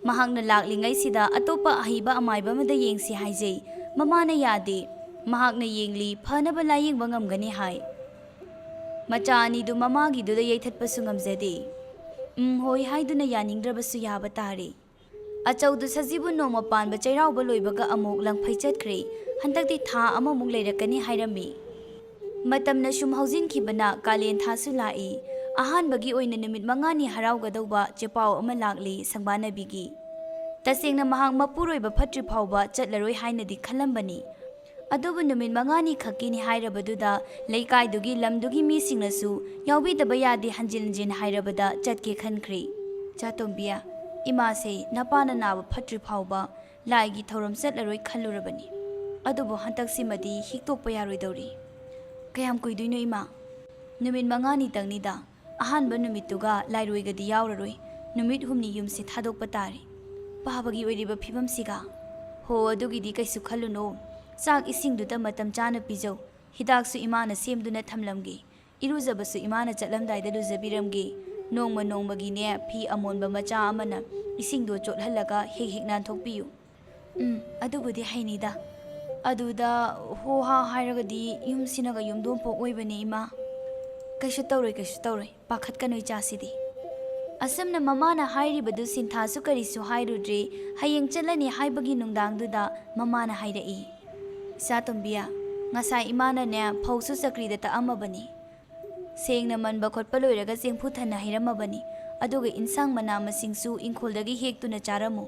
ꯃꯍꯥꯛꯅ ꯂꯥꯛꯂꯤꯉꯩꯁꯤꯗ ꯑꯇꯣꯞꯄ ꯑꯍꯩꯕ ꯑꯃꯥꯏꯕ ꯑꯃꯗ ꯌꯦꯡꯁꯤ ꯍꯥꯏꯖꯩ꯫ ꯃꯃꯥꯅ ꯌꯥꯗꯦ꯫ ꯃꯍꯥꯛꯅ ꯌꯦꯡꯂꯤ, ꯐꯅꯕ ꯂꯥꯌꯦꯡꯕ ꯉꯝꯒꯅꯤ ꯍꯥꯏ꯫ ꯃꯆꯥ ꯑꯅꯤꯗꯨ ꯃꯃꯥꯒꯤꯗꯨꯗ ꯌꯩꯊꯠꯄꯁꯨ ꯉꯝꯖꯗꯦ꯫ ꯍꯣꯏ ꯍꯥꯏꯗꯨꯅ ꯌꯥꯅꯤꯡꯗ꯭ꯔꯕꯁꯨ ꯌꯥꯕ ꯇꯥꯔꯦ꯫ ꯑꯆꯧꯗꯨ ꯁꯖꯤꯕꯨ ꯅꯣꯡꯃ ꯄꯥꯟꯕ ꯆꯩꯔꯥꯎꯕ ꯂꯣꯏꯕꯒ ꯑꯃꯨꯛ ꯂꯪꯐꯩ ꯆꯠꯈ꯭ꯔꯦ꯫ ꯍꯟꯗꯛꯇꯤ ꯊꯥ ꯑꯃꯃꯨꯛ ꯂꯩꯔꯛꯀꯅꯤ ꯍꯥꯏꯔꯝꯃꯤ꯫ ꯃꯇꯝꯅ ꯁꯨꯝ ꯍꯧꯖꯤꯟꯈꯤꯕꯅ ꯀꯥꯂꯦꯟ ꯊꯥꯁꯨ ꯂꯥꯛꯏ꯫ ꯑꯍꯥꯟꯕꯒꯤ ꯑꯣꯏꯅ ꯅꯨꯃꯤꯠ 5ꯅꯤ ꯍꯔꯥꯎꯒꯗꯧꯕ ꯆꯦꯄꯥꯎ ꯑꯃ ꯂꯥꯛꯂꯤ ꯁꯪꯕꯥꯟꯅꯕꯤꯒꯤ꯫ ꯇꯁꯦꯡꯅ ꯃꯍꯥꯛ ꯃꯄꯨꯔꯣꯏꯕ ꯐꯠꯇ꯭ꯔꯤ ꯐꯥꯎꯕ ꯆꯠꯂꯔꯣꯏ ꯍꯥꯏꯅꯗꯤ ꯈꯜꯂꯝꯕꯅꯤ꯫ ꯑꯗꯨꯕꯨ ꯅꯨꯃꯤꯠ 5ꯅꯤ ꯈꯛꯀꯤꯅꯤ ꯍꯥꯏꯔꯕꯗꯨꯗ ꯂꯩꯀꯥꯏꯗꯨꯒꯤ ꯂꯝꯗꯨꯒꯤ ꯃꯤꯁꯤꯡꯅꯁꯨ ꯌꯥꯎꯕꯤꯗꯕ ꯌꯥꯗꯦ ꯍꯟꯖꯤꯟ ꯍꯟꯖꯤꯟ ꯍꯥꯏꯔꯕꯗ ꯆꯠꯀꯦ ꯈꯟꯈ꯭ꯔꯦ꯫ "ꯆꯥꯇꯣꯝꯕꯤ, ꯏꯃꯥꯁꯦ ꯅꯄꯥꯅ ꯅꯥꯕ ꯐꯠꯇ꯭ꯔꯤ ꯐꯥꯎꯕ ꯂꯥꯏꯒꯤ ꯊꯧꯔꯝ ꯆꯠꯂꯔꯣꯏ ꯈꯜꯂꯨꯔꯕꯅꯤ꯫ ꯑꯗꯨꯕꯨ ꯍꯟꯗꯛꯁꯤꯃꯗꯤ ꯍꯤꯛꯇꯣꯛꯄ ꯌꯥꯔꯣꯏꯗꯧꯔꯤ." "ꯀꯌꯥꯝ ꯀꯨꯏꯗꯣꯏꯅꯣ ꯏꯃꯥ?" "ꯅꯨꯃꯤꯠ 5ꯅꯤꯇꯪꯅꯤꯗ꯫ ꯑꯍꯥꯟꯕ ꯅꯨꯃꯤꯠꯇꯨꯒ ꯂꯥꯏꯔꯣꯏꯒꯗꯤ ꯌꯥꯎꯔꯔꯣই꯫ ꯅꯨꯃꯤꯠ 5ꯅꯤ ꯌꯨꯝꯁꯦ ꯊꯥꯗꯣꯛꯄ ꯇꯥꯔꯦ꯫ ꯄꯥꯕꯒꯤ ꯑꯣꯏꯔꯤꯕ ꯐꯤꯕꯝꯁꯤꯒ." "ꯍꯣ, ꯑꯗꯨꯒꯤꯗꯤ ꯀꯩꯁꯨ ꯈꯜꯂꯨꯅꯣ꯫ ꯆꯥꯛ ꯏꯁꯤꯡꯗꯨꯗ ꯃꯇꯝ ꯆꯥꯅ ꯄꯤꯖꯧ꯫ ꯍꯤꯗꯥꯛꯁꯨ ꯏꯃꯥꯅ ꯁꯦꯝꯗꯨꯅ ꯊꯝꯂꯝꯒꯦ꯫ ꯏꯔꯨꯖꯕꯁꯨ ꯏꯃꯥꯅ ꯆꯠꯂꯝꯗꯥꯏꯗ ꯂꯨꯖꯕꯤꯔꯝꯒꯦ꯫ ꯅꯣꯡꯃ ꯅꯣꯡꯃꯒꯤꯅꯦ ꯐꯤ ꯑꯃꯣꯟꯕ ꯃꯆꯥ ꯑꯃꯅ ꯏꯁꯤꯡꯗꯣ ꯆꯣꯠꯍꯜꯂꯒ ꯍꯦꯛ ꯍꯦꯛ ꯅꯥꯟꯊꯣꯛꯄꯤꯌꯨ." "ꯑꯗꯨꯕꯨꯗꯤ ꯍꯩꯅꯤꯗ꯫ ꯑꯗꯨꯗ ꯍꯣ ꯍꯥ ꯍꯥꯏꯔꯒꯗꯤ ꯌꯨꯝꯁꯤꯅꯒ ꯌꯨꯝꯗꯣꯡꯄꯣꯛ ꯑꯣꯏꯕꯅꯦ ꯏꯃꯥ." ꯀꯩꯁꯨ ꯇꯧꯔꯣꯏ, ꯄꯥꯈꯠꯀꯅꯨ ꯏꯆꯥꯁꯤꯗꯤ." ꯑꯁꯨꯝꯅ ꯃꯃꯥꯅ ꯍꯥꯏꯔꯤꯕꯗꯨ ꯁꯤꯟꯊꯥꯁꯨ ꯀꯔꯤꯁꯨ ꯍꯥꯏꯔꯨꯗ꯭ꯔꯦ꯫ ꯍꯌꯦꯡ ꯆꯠꯂꯅꯤ ꯍꯥꯏꯕꯒꯤ ꯅꯨꯡꯗꯥꯡꯗꯨꯗ ꯃꯃꯥꯅ ꯍꯥꯏꯔꯛꯏ, "ꯏꯆꯥꯇꯣꯝꯕꯤ, ꯉꯁꯥꯏ ꯏꯃꯥꯅꯅꯦ ꯐꯧꯁꯨ ꯆꯀ꯭ꯔꯤꯗ ꯇꯛꯑꯝꯃꯕꯅꯤ꯫ ꯁꯦꯡꯅ ꯃꯟꯕ ꯈꯣꯠꯄ ꯂꯣꯏꯔꯒ ꯆꯦꯡꯐꯨ ꯊꯟꯅ ꯍꯩꯔꯝꯃꯕꯅꯤ꯫ ꯑꯗꯨꯒ ꯏꯟꯁꯥꯡ ꯃꯅꯥ ꯃꯁꯤꯡꯁꯨ ꯏꯪꯈꯣꯜꯗꯒꯤ ꯍꯦꯛꯇꯨꯅ ꯆꯥꯔꯝꯃꯨ꯫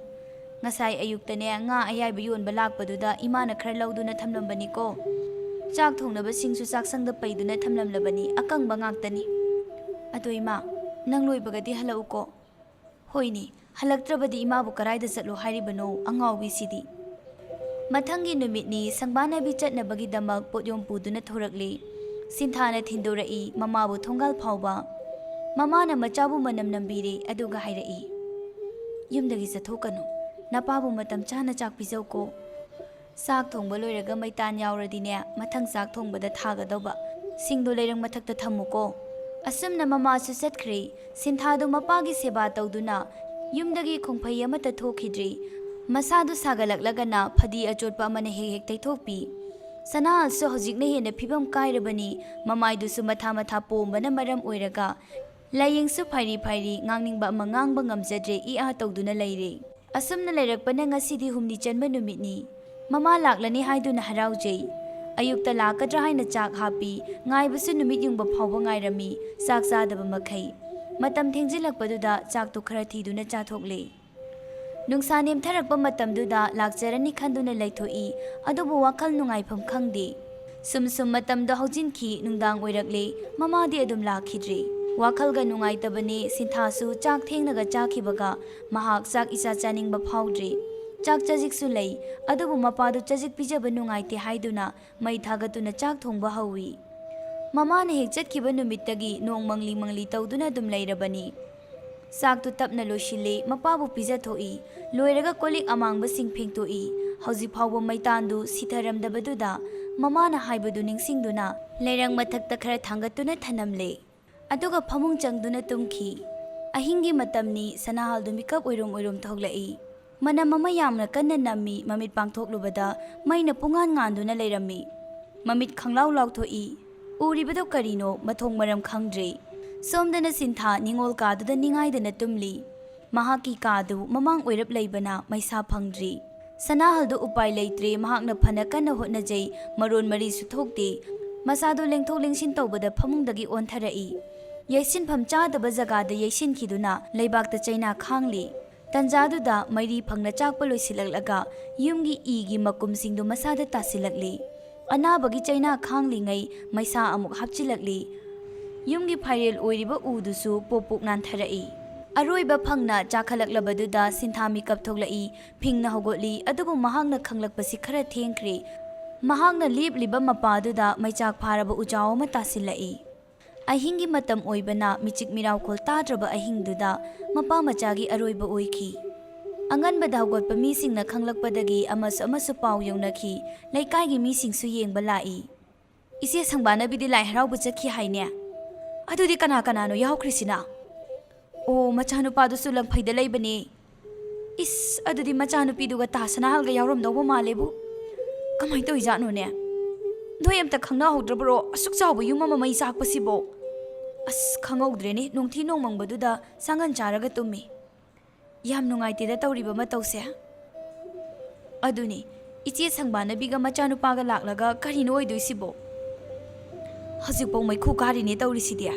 ꯉꯁꯥꯏ ꯑꯌꯨꯛꯇꯅꯦ ꯉꯥ ꯑꯌꯥꯏꯕ ꯌꯣꯟꯕ ꯂꯥꯛꯄꯗꯨꯗ ꯏꯃꯥꯅ ꯈꯔ ꯂꯧꯗꯨꯅ ꯊꯝꯂꯝꯕꯅꯤꯀꯣ꯫ ꯆꯥꯛ ꯊꯣꯡꯅꯕꯁꯤꯡꯁꯨ ꯆꯥꯛꯁꯪꯗ ꯄꯩꯗꯨꯅ ꯊꯝꯂꯝꯂꯕꯅꯤ, ꯑꯀꯪꯕ ꯉꯥꯛꯇꯅꯤ." "ꯑꯗꯣ ꯏꯃꯥ, ꯅꯪ ꯂꯣꯏꯕꯒꯗꯤ ꯍꯜꯂꯛꯎꯀꯣ." "ꯍꯣꯏꯅꯦ, ꯍꯜꯂꯛꯇ꯭ꯔꯕꯗꯤ ꯏꯃꯥꯕꯨ ꯀꯔꯥꯏꯗ ꯆꯠꯂꯣ ꯍꯥꯏꯔꯤꯕꯅꯣ, ꯑꯉꯥꯎꯕꯤꯁꯤꯗꯤ." ꯃꯊꯪꯒꯤ ꯅꯨꯃꯤꯠꯅꯤ ꯁꯪꯕꯥꯟꯅꯕꯤ ꯆꯠꯅꯕꯒꯤꯗꯃꯛ ꯄꯣꯠꯌꯣꯝ ꯄꯨꯗꯨꯅ ꯊꯣꯔꯛꯂꯤ꯫ ꯁꯤꯟꯊꯥꯅ ꯊꯤꯟꯗꯣꯔꯛꯏ ꯃꯃꯥꯕꯨ ꯊꯣꯡꯒꯥꯜ ꯐꯥꯎꯕ꯫ ꯃꯃꯥꯅ ꯃꯆꯥꯕꯨ ꯃꯅꯝ ꯅꯝꯕꯤꯔꯦ, ꯑꯗꯨꯒ ꯍꯥꯏꯔꯛꯏ, "ꯌꯨꯝꯗꯒꯤ ꯆꯠꯊꯣꯛꯀꯅꯨ꯫ ꯅꯄꯥꯕꯨ ꯃꯇꯝ ꯆꯥꯅ ꯆꯥꯛ ꯄꯤꯖꯧꯀꯣ꯫ ꯆꯥꯛ ꯊꯣꯡꯕ ꯂꯣꯏꯔꯒ ꯃꯩꯇꯥꯟ ꯌꯥꯎꯔꯗꯤꯅꯦ ꯃꯊꯪ ꯆꯥꯛ ꯊꯣꯡꯕꯗ ꯊꯥꯒꯗꯧꯕ ꯁꯤꯡꯗꯣ ꯂꯩꯔꯪ ꯃꯊꯛꯇ ꯊꯝꯃꯨꯀꯣ." ꯑꯁꯨꯝꯅ ꯃꯃꯥꯁꯨ ꯆꯠꯈ꯭ꯔꯦ꯫ ꯁꯤꯟꯊꯥꯗꯨ ꯃꯄꯥꯒꯤ ꯁꯦꯕꯥ ꯇꯧꯗꯨꯅ ꯌꯨꯝꯗꯒꯤ ꯈꯣꯡꯐꯩ ꯑꯃꯠꯇ ꯊꯣꯛꯈꯤꯗ꯭ꯔꯦ꯫ ꯃꯁꯥꯗꯨ ꯁꯥꯒꯠꯂꯛꯂꯒꯅ ꯐꯗꯤ ꯑꯆꯣꯠꯄ ꯑꯃꯅ ꯍꯦꯛ ꯍꯦꯛ ꯇꯩꯊꯣꯛꯄꯤ꯫ ꯁꯅꯥꯍꯜꯁꯨ ꯍꯧꯖꯤꯛꯅ ꯍꯦꯟꯅ ꯐꯤꯕꯝ ꯀꯥꯏꯔꯕꯅꯤ꯫ ꯃꯃꯥꯏꯗꯨꯁꯨ ꯃꯊꯥ ꯄꯣꯝꯕꯅ ꯃꯔꯝ ꯑꯣꯏꯔꯒ ꯂꯥꯏꯌꯦꯡꯁꯨ ꯐꯩꯔꯤ ꯉꯥꯡꯅꯤꯡꯕ ꯑꯃ ꯉꯥꯡꯕ ꯉꯝꯖꯗ꯭ꯔꯦ, ꯏꯑꯥ ꯇꯧꯗꯨꯅ ꯂꯩꯔꯦ꯫ ꯑꯁꯨꯝꯅ ꯂꯩꯔꯛꯄꯅ ꯉꯁꯤꯗꯤ 5ꯅꯤ ꯆꯟꯕ ꯅꯨꯃꯤꯠꯅꯤ꯫ ꯃꯃꯥ ꯂꯥꯛꯂꯅꯤ ꯍꯥꯏꯗꯨꯅ ꯍꯔꯥꯎꯖꯩ꯫ ꯑꯌꯨꯛꯇ ꯂꯥꯛꯀꯗ꯭ꯔꯥ ꯍꯥꯏꯅ ꯆꯥꯛ ꯍꯥꯞꯄꯤ꯫ ꯉꯥꯏꯕꯁꯨ ꯅꯨꯃꯤꯠ ꯌꯨꯡꯕ ꯐꯥꯎꯕ ꯉꯥꯏꯔꯝꯃꯤ, ꯆꯥꯛ ꯆꯥꯗꯕ ꯃꯈꯩ꯫ Matam thengzilakpaduda chaktu khara thiduna chathokle. Nungsa nemtharakpa matamduda lakjarani khanduna laithoi adubu wakhal nungaifam khangde. Sum matamda hojinki nungdang oirakle mamadi adum lakhidre. Wakhalga nungaitabane sinthasu chak thengnaga chakhibaga mahak chak isa chaningba phaudre. Chak chajiksu lei adubu mapadu chajik pijaba nungaite haiduna mai thagatuna chak thongba hawi. Mamana hek chatkiba numittagi nong mangli tawduna dum leirabani. Saktu tapna loshile mapabu pijathoi loiraga kolik amangba sing phengtoi hauji phawba maitandu sitharamdabaduda mamana haibadu ningsingduna leirang mathakta khara thangatuna thanamle aduga phamung changduna tumki ahingi matamni sanahaldu mikap oirom thoglai mana mama yamna kanna nammi mamit pangthoklubada maina pungan nganduna leirami mamit khanglaw lawthoi uribado karino mathong maram khangdre Somdana sintha ningol kaduda ningaidana tumli. Mahaki kadu mamang oirap laibana maisa phangdri. Sanahaldu upai leitre mahakna phanakana hotnajai maron mari suthokte. Masado lengthok lengshin tawbada phamungdagi ontharai. Yaisin pham chadaba jagada yaisin khiduna leibakta chaina khangli. Tanjaduda mairi phangna chakpa loisilaglaga yumgi igi makumsingdu masada tasilagli. Anabagi chaina khangli ngai maisa amuk hapchilagli. Yumgi Pirel Oiriba Udusu Popuk Nantarai. Aroiba Pangna Jakalaklabaduda Sinthami Kaptoglai, Pingna Hogotli, Adubu Mahangna Kanglakpasi Kara Thenkri. Mahangna Lip Liba Mapaduda, Maichak Paraba Ujao Matasilai. Ahingi Matam Oibana, Michik Miraukol Tadraba Ahingduda, Mapa Machagi Aroiba Oiki. Angan Badagot Pamising na Kanglakpadagi Amasupau Yonaki, Laikagi Missing Suyeng Balai. Isi Sangbana Bidilai Harabutaki Haine. Adudi kana no yawkrisina. O machanupadusu lang phaida leibani. Is adudi machanupiduga tasana halga yawramdawba malebu. Kamai toijatno ne. Noi amta khangna hodrabro asuk chawba yumama mai sakpasibo. As khangawdrene nongthi nongmangbaduda sangan charaga tummi. Yam nungaiteda tawriba matawse. Aduni iche sangbana biga machanupaga laklaga karino oidoisibo. Hajikpo maikhu karine tawrisidia.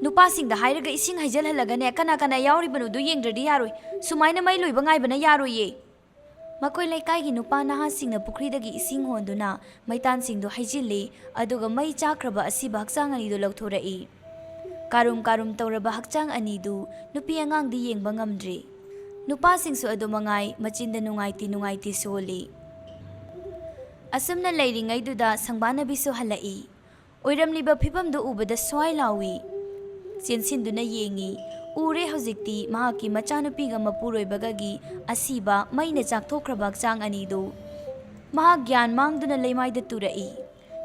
Nupasingda hairaga ising haijalhalagane kana yawribanudu yengdradi yaroi sumaina mai loiba ngaibana yaroye. Makoi laikai gi nupa nahasingna pukridagi ising honduna maitansingdo haijilli aduga mai chakraba asiba hakchang anidu lawthorai. Karum tawraba hakchang anidu nupi angangdi yengba ngamdri. Nupasingsu adu mangai machinda nungaiti soli. Asumna leiringaiduda sangbana bisu halai. Oiramliba phibamdu ubada swai lawi. Siensinduna yengi. Ure hojikti mahaki machanupiga mapuroibagagi asiba maina chakthokraba chang anidu. Mahak gyan mangduna leimaida turai.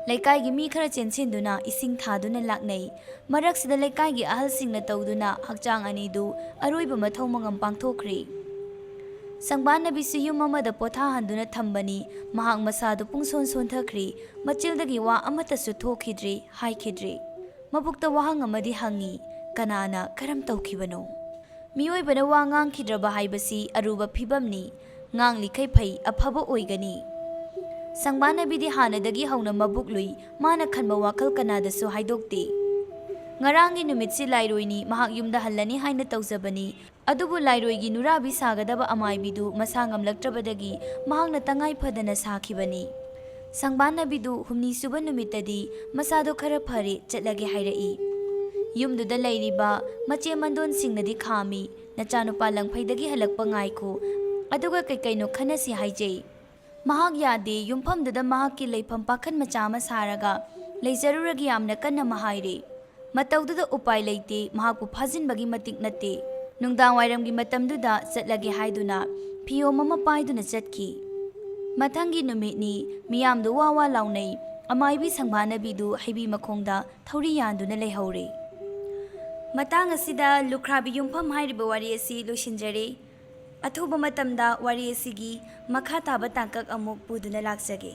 Laikai mi khara chensinduna ising thaduna laknai. Maraksida laikai gi ahalsingna tawduna hakchang anidu aroiba mathau mangam pangthokri. Sangbana bisu yum amada potha handuna thambani mahak masadu pungson sonthakri machildagi wa amatasu thokhidri haikhidri mabukta wahang amadi hangi kanana karam tawkhibano miyoibana wa ngangkhidraba haibasi aruba phibamni ngangli khaiphai aphaba oigani sangbana bidi hanadagi hauna mabuklui mana khanba wakhal kanadasu haidokte ngarangi numitsi lairoini mahak yumda hallani haina tawjabani adubu lairoigi nurabi sagadaba amaibidu masangam laktrabadagi mahakna tangai phadana sakhibani sangbana bidu humni suba numitadi masado khara phare chatlage hairai yumduda lairiba mache mandon singnadi khami nachanupa langphaidagi halakpa ngaikho aduga kaino khanasi haijei mahak yade yumphamduda mahakki leifam pakhan machama saraga leijaruragi amna kanna mahaire matawduda upai leite mahakpu phajinbagi matik natte nungdang wairamgi matamduda chatlage haiduna phiyo mama paiduna chatki mathangi numitni miyamdu wawa launai amaibi sangbana bidu haibi makhongda thauri yanduna leihore matang asida lukhrabi yumpham hairiba wari asi losinjare athuba matamda wari asigi makha taba tangkak amuk puduna laksage